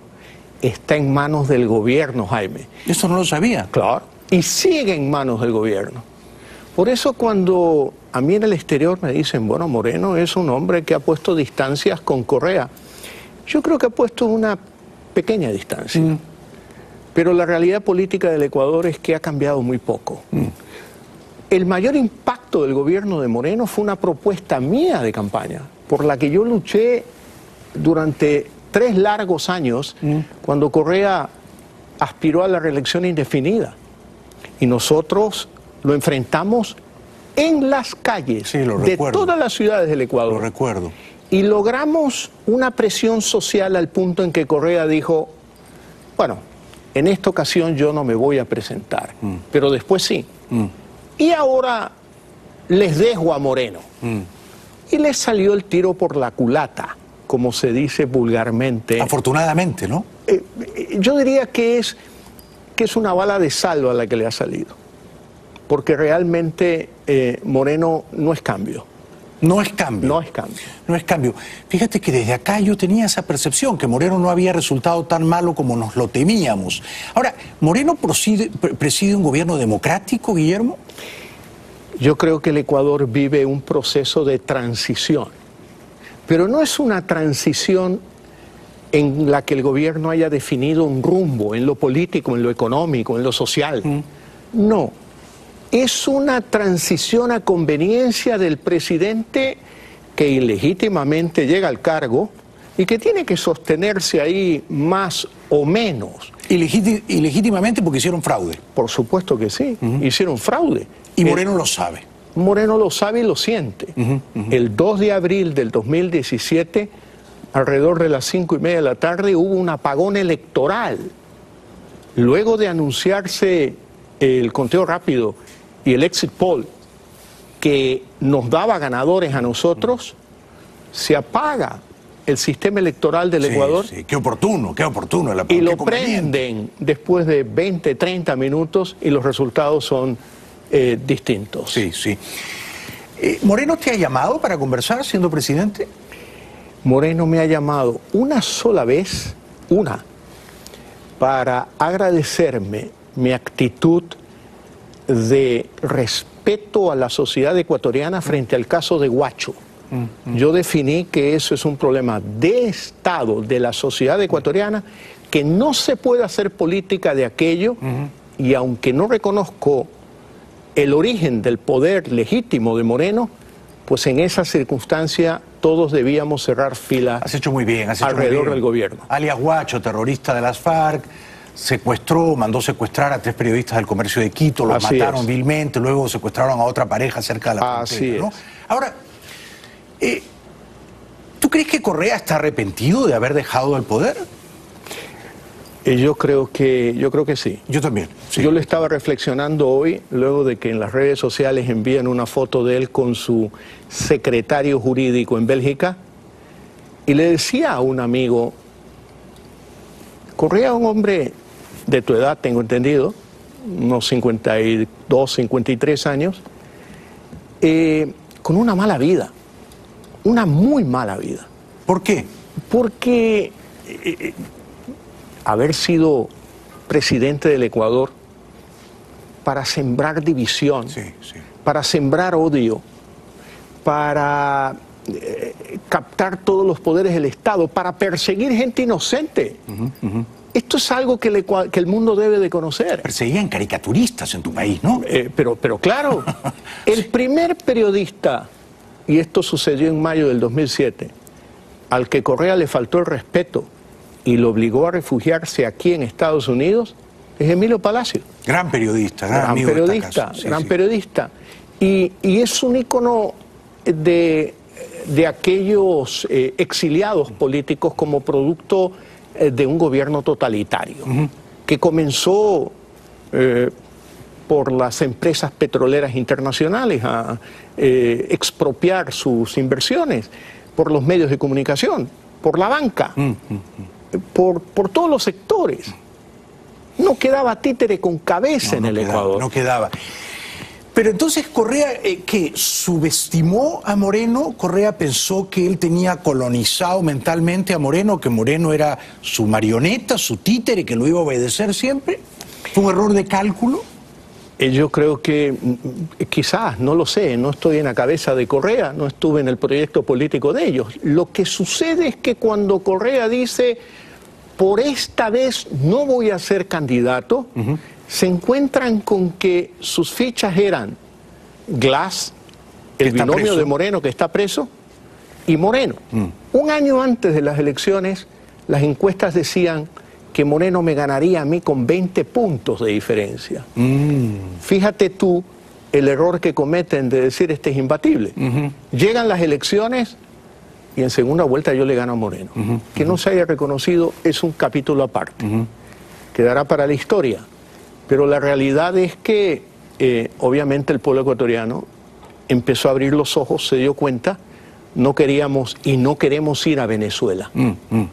está en manos del gobierno, Jaime. Eso no lo sabía. Claro. Y sigue en manos del gobierno. Por eso cuando a mí en el exterior me dicen, bueno, Moreno es un hombre que ha puesto distancias con Correa, yo creo que ha puesto una pequeña distancia. Pero la realidad política del Ecuador es que ha cambiado muy poco. El mayor impacto del gobierno de Moreno fue una propuesta mía de campaña, por la que yo luché durante 3 largos años, cuando Correa aspiró a la reelección indefinida. Y nosotros lo enfrentamos en las calles de todas las ciudades del Ecuador. Lo recuerdo. Y logramos una presión social al punto en que Correa dijo, bueno, en esta ocasión yo no me voy a presentar, pero después sí. Y ahora les dejo a Moreno. Y les salió el tiro por la culata, como se dice vulgarmente. Afortunadamente, ¿no? Yo diría que es una bala de salva la que le ha salido. Porque realmente Moreno no es cambio. No es cambio. No es cambio. No es cambio. Fíjate que desde acá yo tenía esa percepción, que Moreno no había resultado tan malo como nos lo temíamos. Ahora, ¿Moreno preside un gobierno democrático, Guillermo? Yo creo que el Ecuador vive un proceso de transición. Pero no es una transición en la que el gobierno haya definido un rumbo en lo político, en lo económico, en lo social. No. Es una transición a conveniencia del presidente que ilegítimamente llega al cargo y que tiene que sostenerse ahí más o menos. Ilegítimamente porque hicieron fraude. Por supuesto que sí, hicieron fraude. Y Moreno lo sabe. Moreno lo sabe y lo siente. El 2 de abril del 2017, alrededor de las 5:30 de la tarde, hubo un apagón electoral. Luego de anunciarse el conteo rápido y el exit poll que nos daba ganadores a nosotros, se apaga el sistema electoral del Ecuador. Sí, qué oportuno el apagón. Y lo prenden después de 20, 30 minutos y los resultados son distintos. Sí. ¿Moreno te ha llamado para conversar siendo presidente? Moreno me ha llamado una sola vez, para agradecerme mi actitud de respeto respeto a la sociedad ecuatoriana frente al caso de Guacho. Yo definí que eso es un problema de Estado, de la sociedad ecuatoriana, que no se puede hacer política de aquello, y aunque no reconozco el origen del poder legítimo de Moreno, pues en esa circunstancia todos debíamos cerrar filas. Has hecho muy bien, alrededor del gobierno. Alias Guacho, terrorista de las FARC, mandó secuestrar a 3 periodistas del Comercio de Quito, los mataron vilmente, luego secuestraron a otra pareja cerca de la frontera, ¿no? Ahora, ¿tú crees que Correa está arrepentido de haber dejado el poder? Yo creo que sí. Yo también. Sí. Yo lo estaba reflexionando hoy, luego de que en las redes sociales envían una foto de él con su secretario jurídico en Bélgica, y le decía a un amigo, Correa, un hombre de tu edad, tengo entendido, unos 52, 53 años, con una mala vida, una muy mala vida. ¿Por qué? Porque haber sido presidente del Ecuador para sembrar división, para sembrar odio, para captar todos los poderes del Estado, para perseguir gente inocente. Esto es algo que el mundo debe de conocer. Perseguían caricaturistas en tu país, ¿no? Pero claro, el primer periodista, y esto sucedió en mayo del 2007, al que Correa le faltó el respeto y lo obligó a refugiarse aquí en Estados Unidos, es Emilio Palacio. Gran periodista, gran amigo de esta casa. Gran periodista. Y es un ícono de aquellos exiliados políticos como producto de un gobierno totalitario, que comenzó por las empresas petroleras internacionales a expropiar sus inversiones, por los medios de comunicación, por la banca, por todos los sectores. No quedaba títere con cabeza en el Ecuador. No quedaba. Pero entonces Correa, ¿qué? ¿Subestimó a Moreno? ¿Correa pensó que él tenía colonizado mentalmente a Moreno, que Moreno era su marioneta, su títere, que lo iba a obedecer siempre? ¿Fue un error de cálculo? Yo creo que quizás, no lo sé, no estoy en la cabeza de Correa, no estuve en el proyecto político de ellos. Lo que sucede es que cuando Correa dice, por esta vez no voy a ser candidato, se encuentran con que sus fichas eran Glass, el binomio de Moreno que está preso, y Moreno. Un año antes de las elecciones, las encuestas decían que Moreno me ganaría a mí con 20 puntos de diferencia. Fíjate tú el error que cometen de decir este es imbatible. Llegan las elecciones y en segunda vuelta yo le gano a Moreno. Que no se haya reconocido es un capítulo aparte. Quedará para la historia. Pero la realidad es que obviamente el pueblo ecuatoriano empezó a abrir los ojos, se dio cuenta. No queríamos y no queremos ir a Venezuela.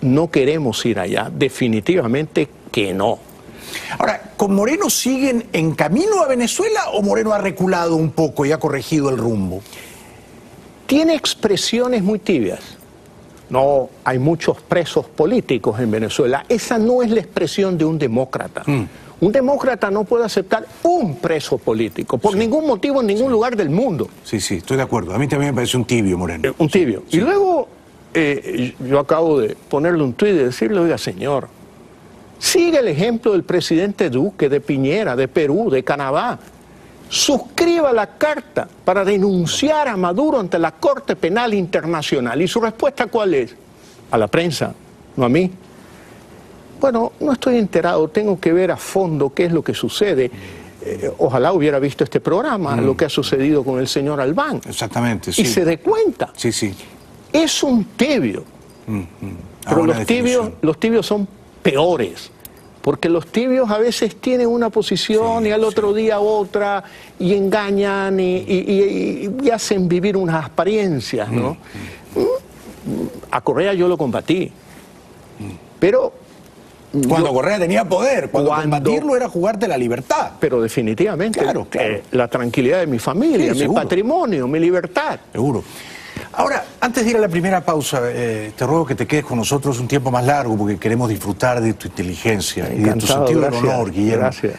No queremos ir allá, definitivamente que no. Ahora, ¿con Moreno siguen en camino a Venezuela o Moreno ha reculado un poco y ha corregido el rumbo? Tiene expresiones muy tibias. No, hay muchos presos políticos en Venezuela. Esa no es la expresión de un demócrata. Un demócrata no puede aceptar un preso político, por ningún motivo en ningún lugar del mundo. Sí, estoy de acuerdo. A mí también me parece un tibio, Moreno. Un tibio. Y luego, yo acabo de ponerle un tuit y decirle, oiga, señor, sigue el ejemplo del presidente Duque, de Piñera, de Perú, de Canadá. Suscriba la carta para denunciar a Maduro ante la Corte Penal Internacional. ¿Y su respuesta cuál es? A la prensa, no a mí. Bueno, no estoy enterado, tengo que ver a fondo qué es lo que sucede. Ojalá hubiera visto este programa, lo que ha sucedido con el señor Albán. Exactamente, sí. Y se dé cuenta. Sí. Es un tibio. Pero los tibios son peores. Porque los tibios a veces tienen una posición y al otro día otra, y engañan y hacen vivir unas apariencias, ¿no? A Correa yo lo combatí. Pero cuando Correa tenía poder, cuando combatirlo era jugarte la libertad. Pero definitivamente, claro. La tranquilidad de mi familia, mi patrimonio, mi libertad. Seguro. Ahora, antes de ir a la primera pausa, te ruego que te quedes con nosotros un tiempo más largo porque queremos disfrutar de tu inteligencia y de tu sentido del honor, Guillermo. Gracias.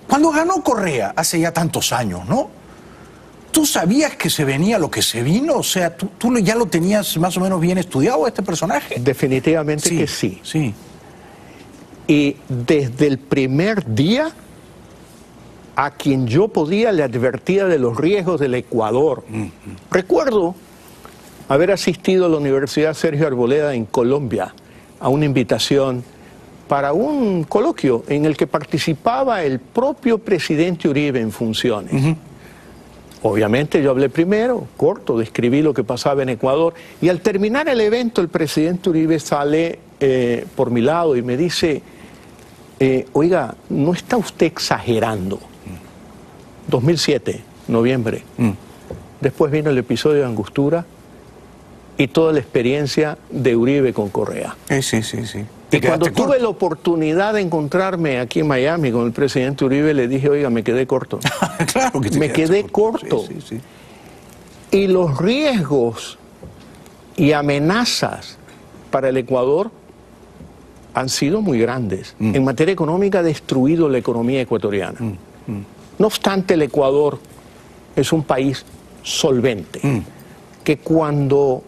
Cuando ganó Correa, hace ya tantos años, ¿no? ¿Tú sabías que se venía lo que se vino? O sea, ¿tú ya lo tenías más o menos bien estudiado, este personaje? Definitivamente que sí. Sí. Y desde el primer día, a quien yo podía le advertía de los riesgos del Ecuador. Recuerdo haber asistido a la Universidad Sergio Arboleda en Colombia a una invitación para un coloquio en el que participaba el propio presidente Uribe en funciones. Obviamente yo hablé primero, corto, describí lo que pasaba en Ecuador, y al terminar el evento el presidente Uribe sale por mi lado y me dice, oiga, ¿no está usted exagerando? 2007, noviembre. Después vino el episodio de Angostura y toda la experiencia de Uribe con Correa. Sí. Y cuando tuve la oportunidad de encontrarme aquí en Miami con el presidente Uribe, le dije, oiga, me quedé corto. Claro que me quedé corto. Sí. Y los riesgos y amenazas para el Ecuador han sido muy grandes. En materia económica ha destruido la economía ecuatoriana. No obstante, el Ecuador es un país solvente, que cuando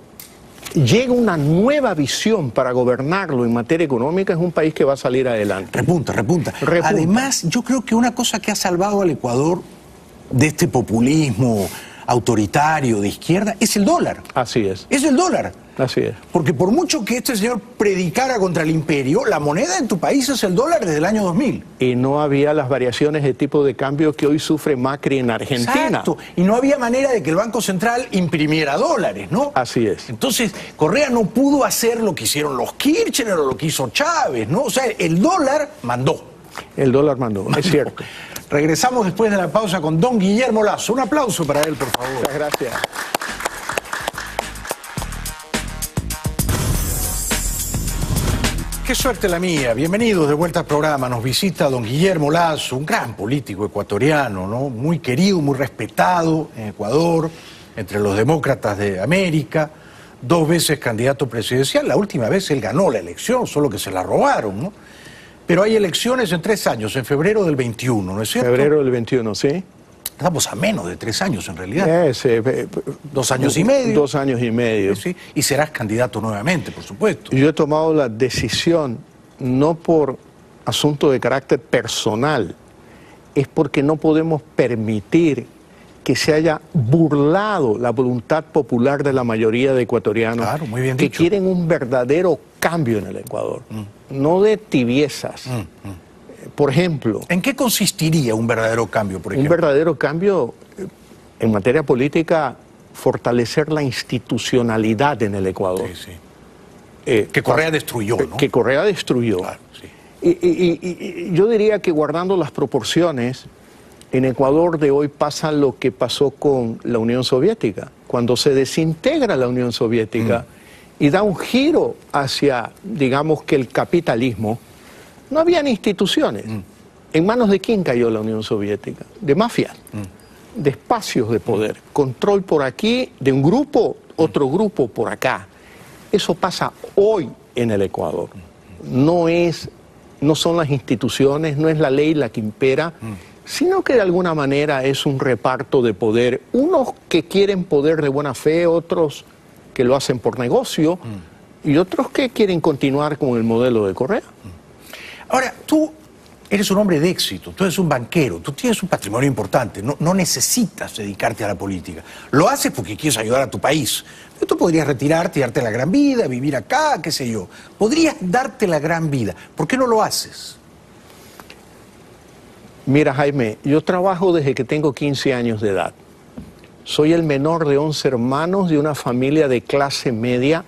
llega una nueva visión para gobernarlo en materia económica, es un país que va a salir adelante. Repunta. Además, yo creo que una cosa que ha salvado al Ecuador de este populismo autoritario de izquierda es el dólar. Así es. Es el dólar. Así es. Porque por mucho que este señor predicara contra el imperio, la moneda en tu país es el dólar desde el año 2000. Y no había las variaciones de tipo de cambio que hoy sufre Macri en Argentina. Exacto. Y no había manera de que el Banco Central imprimiera dólares, ¿no? Así es. Entonces, Correa no pudo hacer lo que hicieron los Kirchner o lo que hizo Chávez, ¿no? O sea, el dólar mandó. El dólar mandó, es cierto. Regresamos después de la pausa con don Guillermo Lasso. Un aplauso para él, por favor. Muchas gracias. Qué suerte la mía. Bienvenidos de vuelta al programa. Nos visita don Guillermo Lasso, un gran político ecuatoriano, ¿no? Muy querido, muy respetado en Ecuador, entre los demócratas de América, 2 veces candidato presidencial. La última vez él ganó la elección, solo que se la robaron, ¿no? Pero hay elecciones en 3 años, en febrero del 21, ¿no es cierto? Febrero del 21, sí. Estamos a menos de 3 años en realidad. 2 años y medio. 2 años y medio. Sí, y serás candidato nuevamente, por supuesto. Yo he tomado la decisión, no por asunto de carácter personal, es porque no podemos permitir que se haya burlado la voluntad popular de la mayoría de ecuatorianos, claro, muy bien que dicho, quieren un verdadero cambio en el Ecuador, no de tibiezas. Por ejemplo... ¿En qué consistiría un verdadero cambio, por ejemplo? Un verdadero cambio en materia política, fortalecer la institucionalidad en el Ecuador. Que Correa destruyó, ¿no? Que Correa destruyó. Claro, sí. Y yo diría que guardando las proporciones, en Ecuador de hoy pasa lo que pasó con la Unión Soviética. Cuando se desintegra la Unión Soviética y da un giro hacia, digamos que el capitalismo, no habían instituciones. ¿En manos de quién cayó la Unión Soviética? De mafias, de espacios de poder. Control por aquí de un grupo, otro grupo por acá. Eso pasa hoy en el Ecuador. No son las instituciones, no es la ley la que impera, sino que de alguna manera es un reparto de poder. Unos que quieren poder de buena fe, otros que lo hacen por negocio, y otros que quieren continuar con el modelo de Correa. Ahora, tú eres un hombre de éxito, tú eres un banquero, tú tienes un patrimonio importante, no necesitas dedicarte a la política. Lo haces porque quieres ayudar a tu país. Pero tú podrías retirarte y darte la gran vida, vivir acá, qué sé yo. Podrías darte la gran vida. ¿Por qué no lo haces? Mira, Jaime, yo trabajo desde que tengo 15 años de edad. Soy el menor de 11 hermanos de una familia de clase media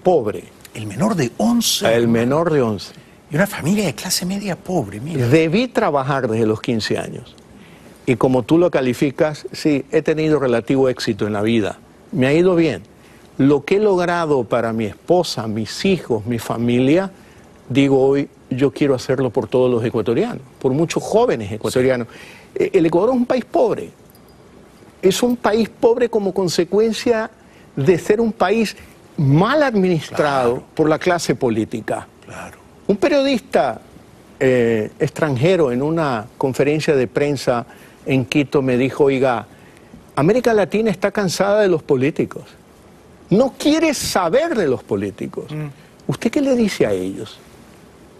pobre. ¿El menor de 11? El menor de 11. Y una familia de clase media pobre, mira. Debí trabajar desde los 15 años. Y como tú lo calificas, sí, he tenido relativo éxito en la vida. Me ha ido bien. Lo que he logrado para mi esposa, mis hijos, mi familia, digo hoy, yo quiero hacerlo por todos los ecuatorianos, por muchos jóvenes ecuatorianos. Sí. El Ecuador es un país pobre. Es un país pobre como consecuencia de ser un país mal administrado por la clase política. Claro. Un periodista extranjero en una conferencia de prensa en Quito me dijo, oiga, América Latina está cansada de los políticos. No quiere saber de los políticos. ¿Usted qué le dice a ellos?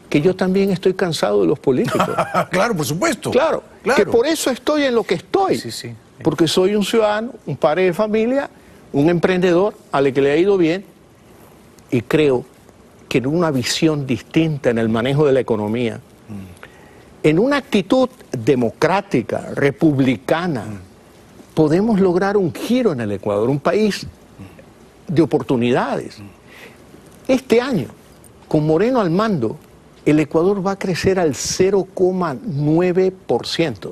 Que yo también estoy cansado de los políticos. Claro, por supuesto. Claro, que por eso estoy en lo que estoy. Sí. Porque soy un ciudadano, un padre de familia, un emprendedor al que le ha ido bien, y creo que en una visión distinta en el manejo de la economía, en una actitud democrática, republicana, podemos lograr un giro en el Ecuador, un país de oportunidades. Este año, con Moreno al mando, el Ecuador va a crecer al 0,9%.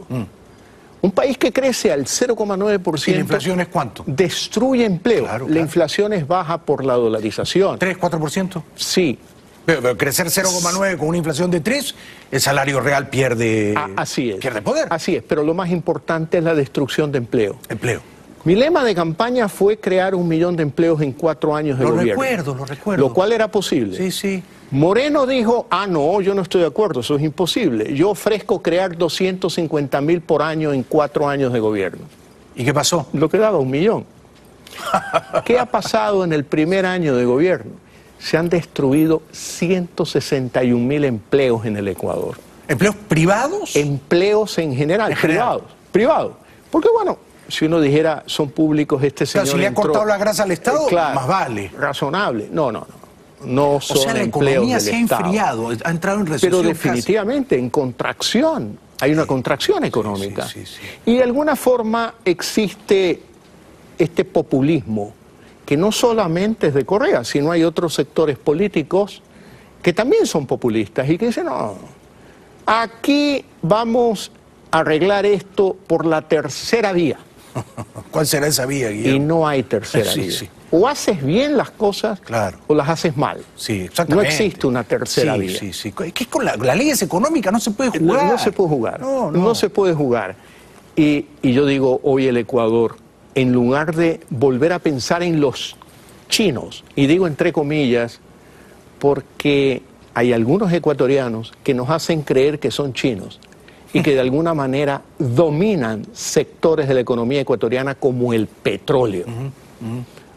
Un país que crece al 0,9%... ¿Y la inflación es cuánto? Destruye empleo. Claro. La inflación es baja por la dolarización. ¿3, 4%? Sí. Pero crecer 0,9 con una inflación de 3, el salario real pierde, así es. Pierde poder. Así es, pero lo más importante es la destrucción de empleo. Empleo. Mi lema de campaña fue crear 1 millón de empleos en 4 años de gobierno. Lo recuerdo. Lo cual era posible. Sí. Moreno dijo, no, yo no estoy de acuerdo, eso es imposible. Yo ofrezco crear 250.000 por año en 4 años de gobierno. ¿Y qué pasó? Lo que daba 1 millón. ¿Qué ha pasado en el primer año de gobierno? Se han destruido 161.000 empleos en el Ecuador. ¿Empleos privados? Empleos en general, privados. Porque bueno, si uno dijera son públicos, este señor si le ha cortado la grasa al Estado, claro, más vale. Razonable. No son o sea, la economía se ha enfriado, ha entrado en recesión. Pero definitivamente en contracción. Hay una contracción económica. Sí. Y de alguna forma existe este populismo que no solamente es de Correa, sino hay otros sectores políticos que también son populistas y que dicen, no, aquí vamos a arreglar esto por la tercera vía. ¿Cuál será esa vía, Guillermo? Y no hay tercera vía. Sí. O haces bien las cosas, o las haces mal. Sí, exactamente. No existe una tercera vía. Sí. Es que con las leyes económicas no se puede jugar. No se puede jugar. No se puede jugar. Y yo digo, hoy el Ecuador, en lugar de volver a pensar en los chinos, y digo entre comillas, porque hay algunos ecuatorianos que nos hacen creer que son chinos y que de alguna manera dominan sectores de la economía ecuatoriana como el petróleo.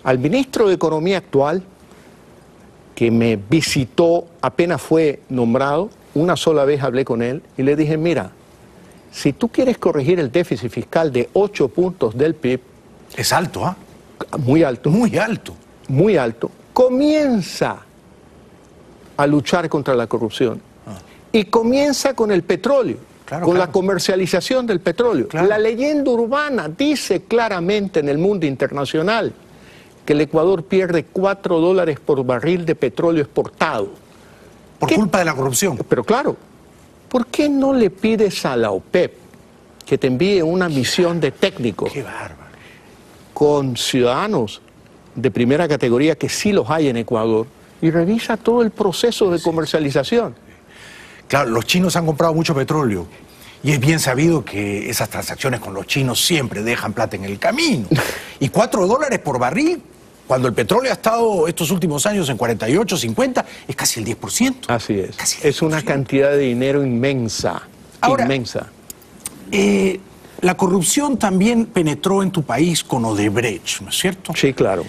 Al ministro de Economía actual, que me visitó apenas fue nombrado, una sola vez hablé con él y le dije, mira, si tú quieres corregir el déficit fiscal de 8 puntos del PIB... Es alto, ¿ah? Muy alto. Muy alto. Muy alto. Comienza a luchar contra la corrupción. Y comienza con el petróleo, la comercialización del petróleo. La leyenda urbana dice claramente en el mundo internacional que el Ecuador pierde $4 por barril de petróleo exportado. Por culpa de la corrupción. Pero claro, ¿por qué no le pides a la OPEP que te envíe una misión de técnicos con ciudadanos de primera categoría, que sí los hay en Ecuador, y revisa todo el proceso de comercialización? Claro, los chinos han comprado mucho petróleo. Y es bien sabido que esas transacciones con los chinos siempre dejan plata en el camino. Y $4 por barril, cuando el petróleo ha estado estos últimos años en 48, 50, es casi el 10%. Así es. Es una cantidad de dinero inmensa. Ahora, inmensa. La corrupción también penetró en tu país con Odebrecht, ¿no es cierto? Sí, claro.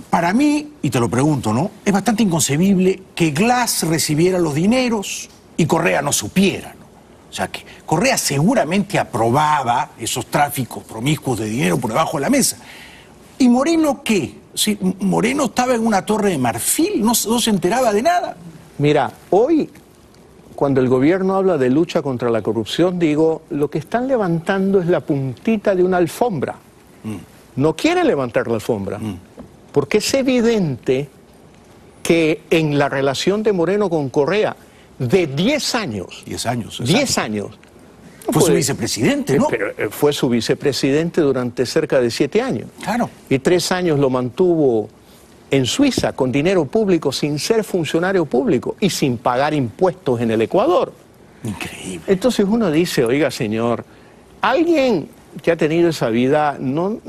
Para mí, y te lo pregunto, ¿no? Es bastante inconcebible que Glass recibiera los dineros y Correa no supiera, ¿no? O sea, que Correa seguramente aprobaba esos tráficos promiscuos de dinero por debajo de la mesa. ¿Y Moreno qué? ¿Sí? ¿Moreno estaba en una torre de marfil? ¿No se enteraba de nada? Mira, hoy, cuando el gobierno habla de lucha contra la corrupción, digo, lo que están levantando es la puntita de una alfombra. No quieren levantar la alfombra. Porque es evidente que en la relación de Moreno con Correa, de 10 años... 10 años. 10 años. Fue su vicepresidente, ¿no? Pero fue su vicepresidente durante cerca de 7 años. Claro. Y 3 años lo mantuvo en Suiza con dinero público, sin ser funcionario público y sin pagar impuestos en el Ecuador. Increíble. Entonces uno dice, oiga señor, alguien que ha tenido esa vida no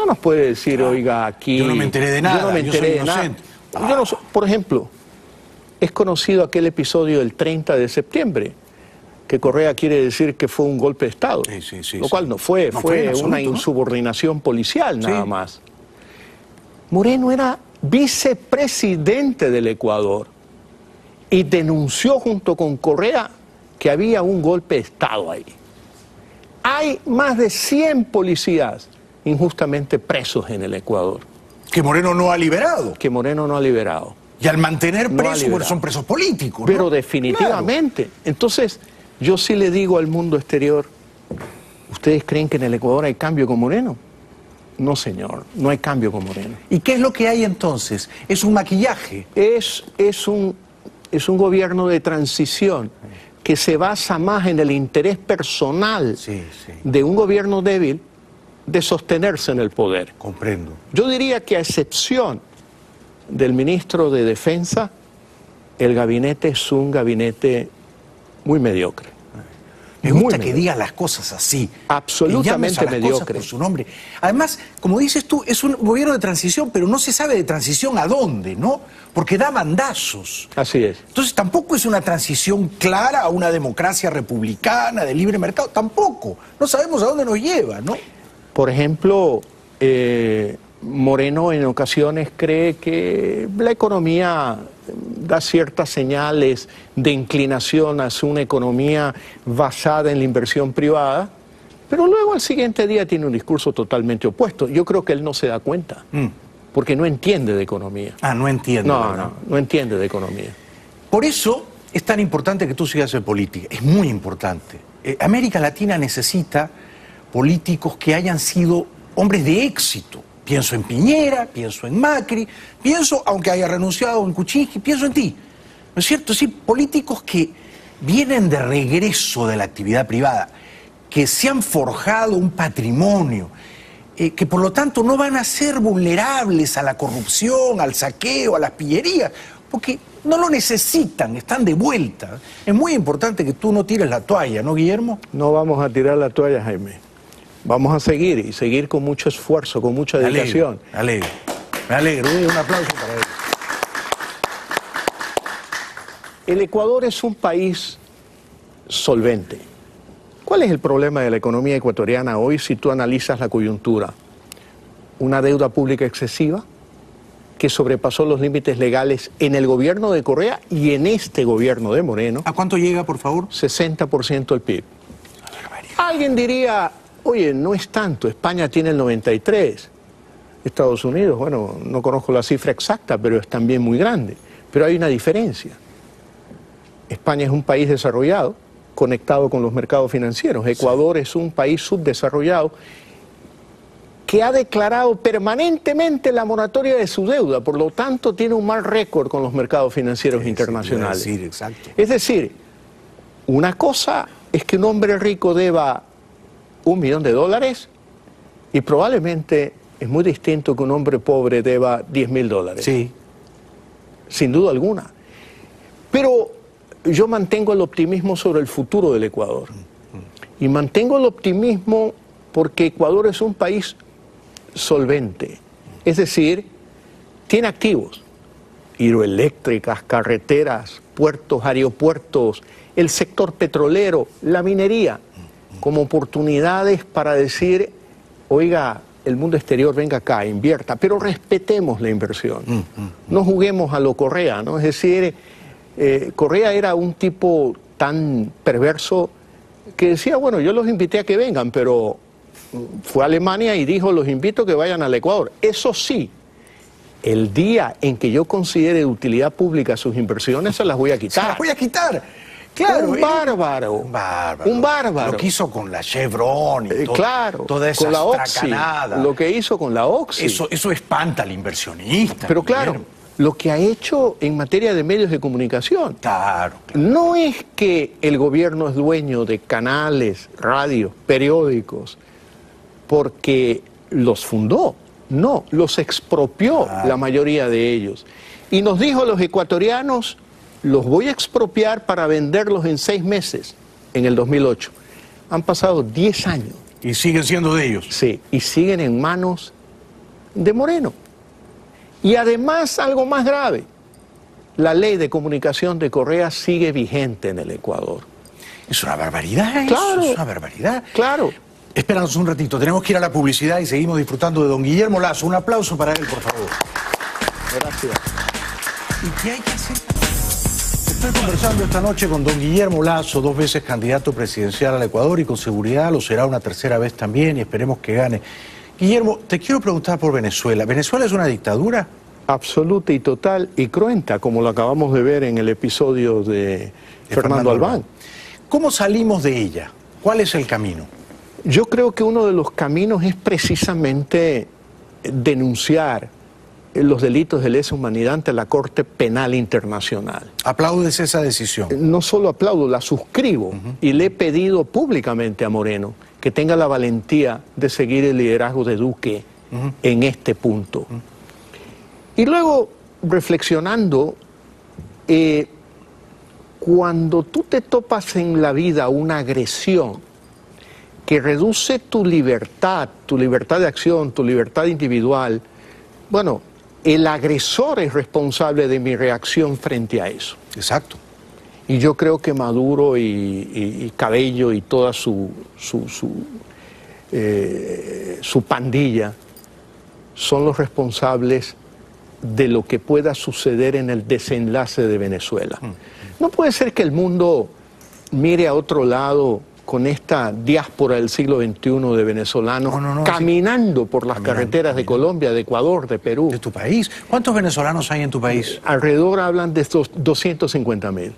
nos puede decir, oiga, aquí... Yo no me enteré de nada, yo no me enteré de nada. Yo no, por ejemplo, es conocido aquel episodio del 30 de septiembre, que Correa quiere decir que fue un golpe de Estado, lo cual no fue, fue una insubordinación policial nada más. Moreno era vicepresidente del Ecuador y denunció junto con Correa que había un golpe de Estado ahí. Hay más de 100 policías injustamente presos en el Ecuador. Que Moreno no ha liberado. Que Moreno no ha liberado. Y al mantener presos, bueno, son presos políticos, ¿no? Pero definitivamente. Claro. Entonces, yo sí le digo al mundo exterior, ¿ustedes creen que en el Ecuador hay cambio con Moreno? No, señor, no hay cambio con Moreno. ¿Y qué es lo que hay entonces? ¿Es un maquillaje? Es un gobierno de transición que se basa más en el interés personal de un gobierno débil de sostenerse en el poder. Comprendo. Yo diría que a excepción del ministro de Defensa, el gabinete es un gabinete muy mediocre. Me gusta que digas las cosas así. Absolutamente mediocre. Por su nombre. Además, como dices tú, es un gobierno de transición, pero no se sabe de transición a dónde, ¿no? Porque da bandazos. Así es. Entonces tampoco es una transición clara a una democracia republicana, de libre mercado. Tampoco. No sabemos a dónde nos lleva, ¿no? Por ejemplo, Moreno en ocasiones cree que la economía da ciertas señales de inclinación hacia una economía basada en la inversión privada, pero luego al siguiente día tiene un discurso totalmente opuesto. Yo creo que él no se da cuenta, porque no entiende de economía. Ah, no entiende. No entiende de economía. Por eso es tan importante que tú sigas en política, es muy importante. América Latina necesita políticos que hayan sido hombres de éxito. Pienso en Piñera, pienso en Macri, pienso, aunque haya renunciado en Kuczynski, pienso en ti. ¿No es cierto? Sí, políticos que vienen de regreso de la actividad privada, que se han forjado un patrimonio, que por lo tanto no van a ser vulnerables a la corrupción, al saqueo, a las pillerías, porque no lo necesitan, están de vuelta. Es muy importante que tú no tires la toalla, ¿no, Guillermo? No vamos a tirar la toalla, Jaime. Vamos a seguir, y seguir con mucho esfuerzo, con mucha dedicación. Me alegro. Un aplauso para él. El Ecuador es un país solvente. ¿Cuál es el problema de la economía ecuatoriana hoy si tú analizas la coyuntura? Una deuda pública excesiva que sobrepasó los límites legales en el gobierno de Correa y en este gobierno de Moreno. ¿A cuánto llega, por favor? 60% del PIB. Alguien diría, oye, no es tanto, España tiene el 93%. Estados Unidos, bueno, no conozco la cifra exacta, pero es también muy grande. Pero hay una diferencia. España es un país desarrollado, conectado con los mercados financieros. Ecuador es un país subdesarrollado que ha declarado permanentemente la moratoria de su deuda, por lo tanto tiene un mal récord con los mercados financieros internacionales. Sí, exacto. Es decir, una cosa es que un hombre rico deba $1 millón y probablemente es muy distinto que un hombre pobre deba $10.000. Sí. Sin duda alguna. Pero yo mantengo el optimismo sobre el futuro del Ecuador. Y mantengo el optimismo porque Ecuador es un país solvente. Es decir, tiene activos. Hidroeléctricas, carreteras, puertos, aeropuertos, el sector petrolero, la minería, como oportunidades para decir, oiga, el mundo exterior venga acá, invierta, pero respetemos la inversión. No juguemos a lo Correa, ¿no? Es decir, Correa era un tipo tan perverso que decía, bueno, yo los invité a que vengan, pero fue a Alemania y dijo, los invito a que vayan al Ecuador. Eso sí, el día en que yo considere de utilidad pública sus inversiones, se las voy a quitar. Se las voy a quitar. Claro, un bárbaro. Un bárbaro. Lo que hizo con la Chevron y toda esa con la tracanada. Lo que hizo con la Oxy. Eso espanta al inversionista. Pero claro, lo que ha hecho en materia de medios de comunicación. Claro. No es que el gobierno es dueño de canales, radios, periódicos, porque los fundó. No, los expropió la mayoría de ellos. Y nos dijo a los ecuatorianos, los voy a expropiar para venderlos en 6 meses, en el 2008. Han pasado 10 años. ¿Y siguen siendo de ellos? Sí, y siguen en manos de Moreno. Y además, algo más grave, la ley de comunicación de Correa sigue vigente en el Ecuador. Es una barbaridad Claro. eso, es una barbaridad. Claro. Espéranos un ratito, tenemos que ir a la publicidad y seguimos disfrutando de don Guillermo Lasso. Un aplauso para él, por favor. Gracias. ¿Y qué hay que hacer? Estoy conversando esta noche con don Guillermo Lasso, 2 veces candidato presidencial al Ecuador y con seguridad lo será una tercera vez también y esperemos que gane. Guillermo, te quiero preguntar por Venezuela. ¿Venezuela es una dictadura? Absoluta y total y cruenta, como lo acabamos de ver en el episodio de Fernando Albán. ¿Cómo salimos de ella? ¿Cuál es el camino? Yo creo que uno de los caminos es precisamente denunciar los delitos de lesa humanidad ante la Corte Penal Internacional. ¿Aplaudes esa decisión? No solo aplaudo, la suscribo y le he pedido públicamente a Moreno que tenga la valentía de seguir el liderazgo de Duque en este punto. Y luego, reflexionando, cuando tú te topas en la vida una agresión que reduce tu libertad de acción, tu libertad individual, bueno, el agresor es responsable de mi reacción frente a eso. Exacto. Y yo creo que Maduro y Cabello y toda su pandilla son los responsables de lo que pueda suceder en el desenlace de Venezuela. No puede ser que el mundo mire a otro lado con esta diáspora del siglo XXI de venezolanos caminando por las carreteras de Colombia, de Ecuador, de Perú. ¿De tu país? ¿Cuántos venezolanos hay en tu país? Alrededor hablan de estos 250.000.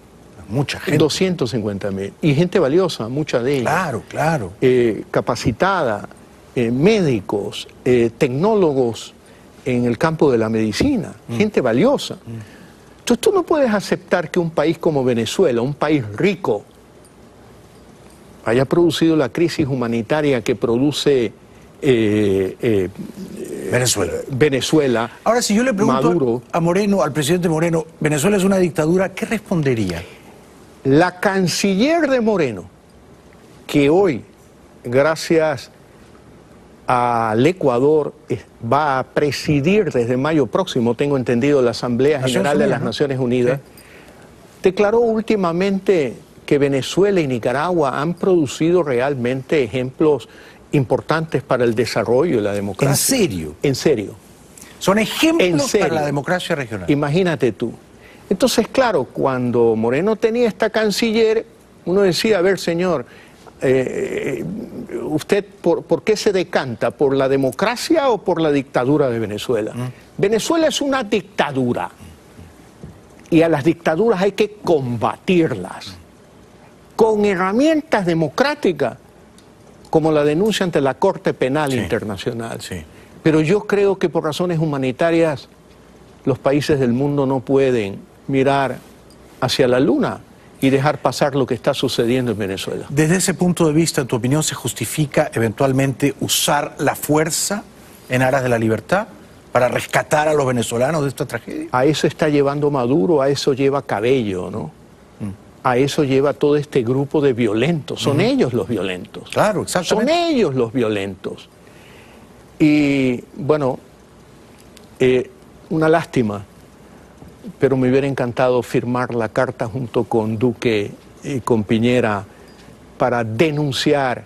Mucha gente. 250.000. Y gente valiosa, mucha de ellas. Claro, claro. Capacitada, médicos, tecnólogos en el campo de la medicina, gente valiosa. Entonces tú no puedes aceptar que un país como Venezuela, un país rico, haya producido la crisis humanitaria que produce Venezuela. Ahora, si yo le pregunto Maduro, a Moreno, al presidente Moreno, ¿Venezuela es una dictadura? ¿Qué respondería? La canciller de Moreno, que hoy, gracias al Ecuador, va a presidir desde mayo próximo, tengo entendido, la Asamblea General de las Naciones Unidas, declaró últimamente que Venezuela y Nicaragua han producido realmente ejemplos importantes para el desarrollo y la democracia. ¿En serio? En serio. Son ejemplos para la democracia regional. Imagínate tú. Entonces, claro, cuando Moreno tenía esta canciller, uno decía, a ver, señor, ¿usted por qué se decanta? ¿Por la democracia o por la dictadura de Venezuela? Venezuela es una dictadura y a las dictaduras hay que combatirlas con herramientas democráticas como la denuncia ante la Corte Penal Internacional. Pero yo creo que por razones humanitarias los países del mundo no pueden mirar hacia la luna y dejar pasar lo que está sucediendo en Venezuela. Desde ese punto de vista, ¿en tu opinión se justifica eventualmente usar la fuerza en aras de la libertad para rescatar a los venezolanos de esta tragedia? A eso está llevando Maduro, a eso lleva Cabello, ¿no? A eso lleva todo este grupo de violentos. Son ellos los violentos. Claro, exactamente. Son ellos los violentos. Y, bueno, una lástima, pero me hubiera encantado firmar la carta junto con Duque y con Piñera para denunciar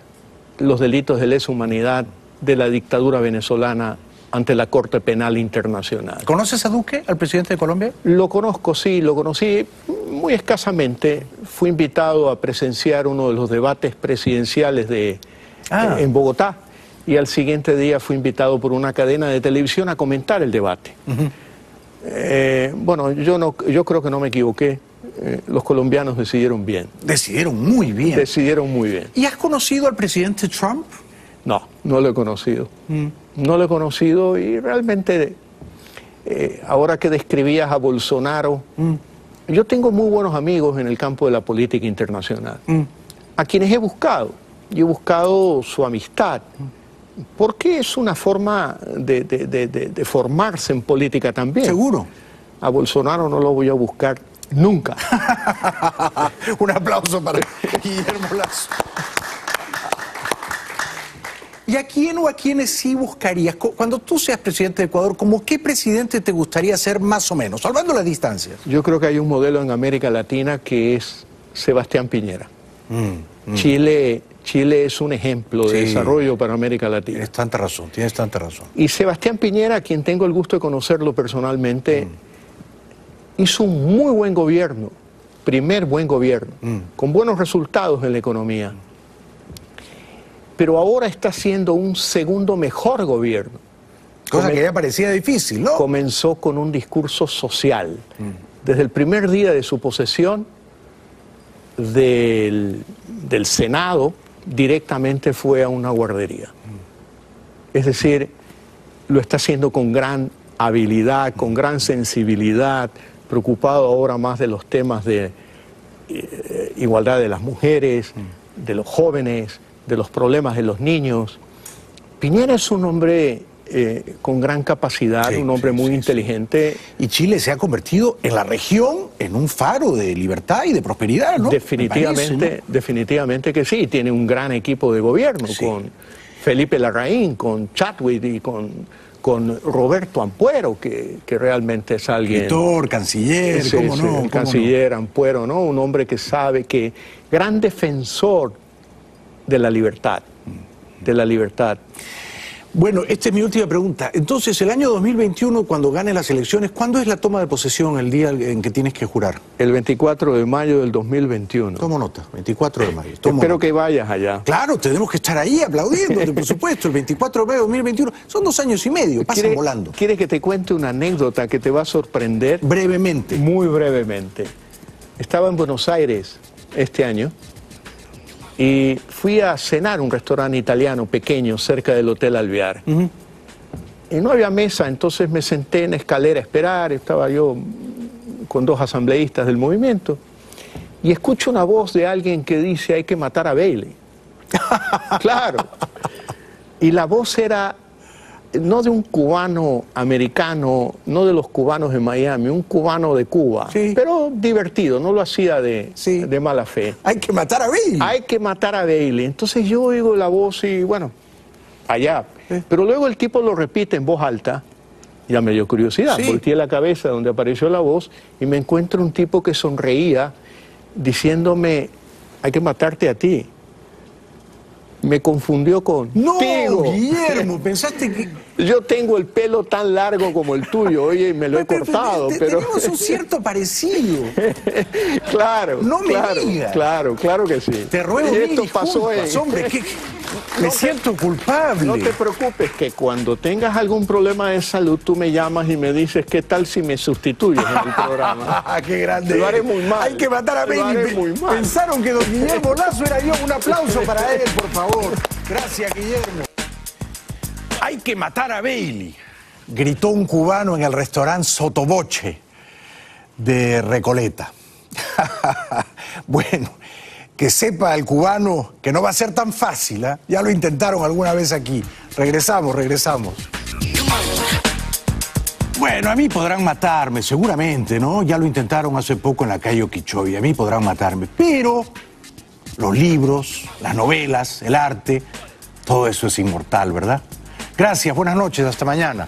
los delitos de lesa humanidad de la dictadura venezolana ante la Corte Penal Internacional. ¿Conoces a Duque, al presidente de Colombia? Lo conozco, sí, lo conocí muy escasamente. Fui invitado a presenciar uno de los debates presidenciales en Bogotá y al siguiente día fui invitado por una cadena de televisión a comentar el debate. Bueno, yo creo que no me equivoqué. Los colombianos decidieron bien. Decidieron muy bien. Decidieron muy bien. ¿Y has conocido al presidente Trump? No, no lo he conocido. No lo he conocido y realmente, ahora que describías a Bolsonaro, yo tengo muy buenos amigos en el campo de la política internacional, a quienes he buscado. Y he buscado su amistad, porque es una forma de formarse en política también. Seguro. A Bolsonaro no lo voy a buscar nunca. Un aplauso para Guillermo Lasso. ¿Y a quién o a quiénes sí buscarías? Cuando tú seas presidente de Ecuador, ¿cómo qué presidente te gustaría ser más o menos, salvando las distancias? Yo creo que hay un modelo en América Latina que es Sebastián Piñera. Chile es un ejemplo de desarrollo para América Latina. Tienes tanta razón, tienes tanta razón. Y Sebastián Piñera, a quien tengo el gusto de conocerlo personalmente, hizo un muy buen gobierno, primer buen gobierno, con buenos resultados en la economía. Pero ahora está haciendo un segundo mejor gobierno. Cosa que ya parecía difícil, ¿no? Comenzó con un discurso social. Desde el primer día de su posesión del Senado, directamente fue a una guardería. Es decir, lo está haciendo con gran habilidad, con gran sensibilidad, preocupado ahora más de los temas de igualdad de las mujeres, de los jóvenes, de los problemas de los niños. Piñera es un hombre con gran capacidad, un hombre muy inteligente. Y Chile se ha convertido en la región en un faro de libertad y de prosperidad, ¿no? Definitivamente, parece, ¿no? Definitivamente que sí. Tiene un gran equipo de gobierno, con Felipe Larraín, con Chadwick y con Roberto Ampuero, que realmente es alguien... Escritor, canciller, ¿cómo no? El canciller Ampuero, ¿no? Un hombre que sabe que... Gran defensor de la libertad, de la libertad. Bueno, esta es mi última pregunta. Entonces, el año 2021, cuando gane las elecciones, ¿cuándo es la toma de posesión, el día en que tienes que jurar? El 24 de mayo del 2021. Tomo nota, 24 de mayo. Espero que vayas allá. Claro, tenemos que estar ahí aplaudiéndote, por supuesto, el 24 de mayo del 2021. Son 2 años y medio, pasan volando. ¿Quieres que te cuente una anécdota que te va a sorprender? Brevemente. Muy brevemente. Estaba en Buenos Aires este año y fui a cenar a un restaurante italiano pequeño cerca del Hotel Alvear. Y no había mesa, entonces me senté en la escalera a esperar. Estaba yo con 2 asambleístas del movimiento y escucho una voz de alguien que dice: hay que matar a Bailey. Claro. Y la voz era no de un cubano americano, no de los cubanos de Miami, un cubano de Cuba, pero divertido, no lo hacía de mala fe. Hay que matar a Bailey. Hay que matar a Bailey. Entonces yo oigo la voz y bueno, allá. Pero luego el tipo lo repite en voz alta, ya me dio curiosidad, volteé la cabeza donde apareció la voz y me encuentro un tipo que sonreía diciéndome: hay que matarte a ti. Me confundió con... No, Guillermo, pensaste que... Yo tengo el pelo tan largo como el tuyo, oye, me lo he cortado, pero... Tenemos un cierto parecido. Claro, no me digas. Claro que sí. Te ruego y esto pasó hombre, me siento culpable. No te preocupes, que cuando tengas algún problema de salud, tú me llamas y me dices: ¿qué tal si me sustituyes en el programa? ¡Qué grande! Lo haré muy mal. Hay que matar a Bailey. Pensaron que don Guillermo Lazo era yo. Un aplauso para él, por favor. Gracias, Guillermo. Hay que matar a Bailey, gritó un cubano en el restaurante Sotoboche de Recoleta. Bueno, que sepa el cubano que no va a ser tan fácil, ¿eh? Ya lo intentaron alguna vez aquí. Regresamos. Bueno, a mí podrán matarme, seguramente, ¿no? Ya lo intentaron hace poco en la calle Okeechobee. A mí podrán matarme, pero los libros, las novelas, el arte, todo eso es inmortal, ¿verdad? Gracias, buenas noches, hasta mañana.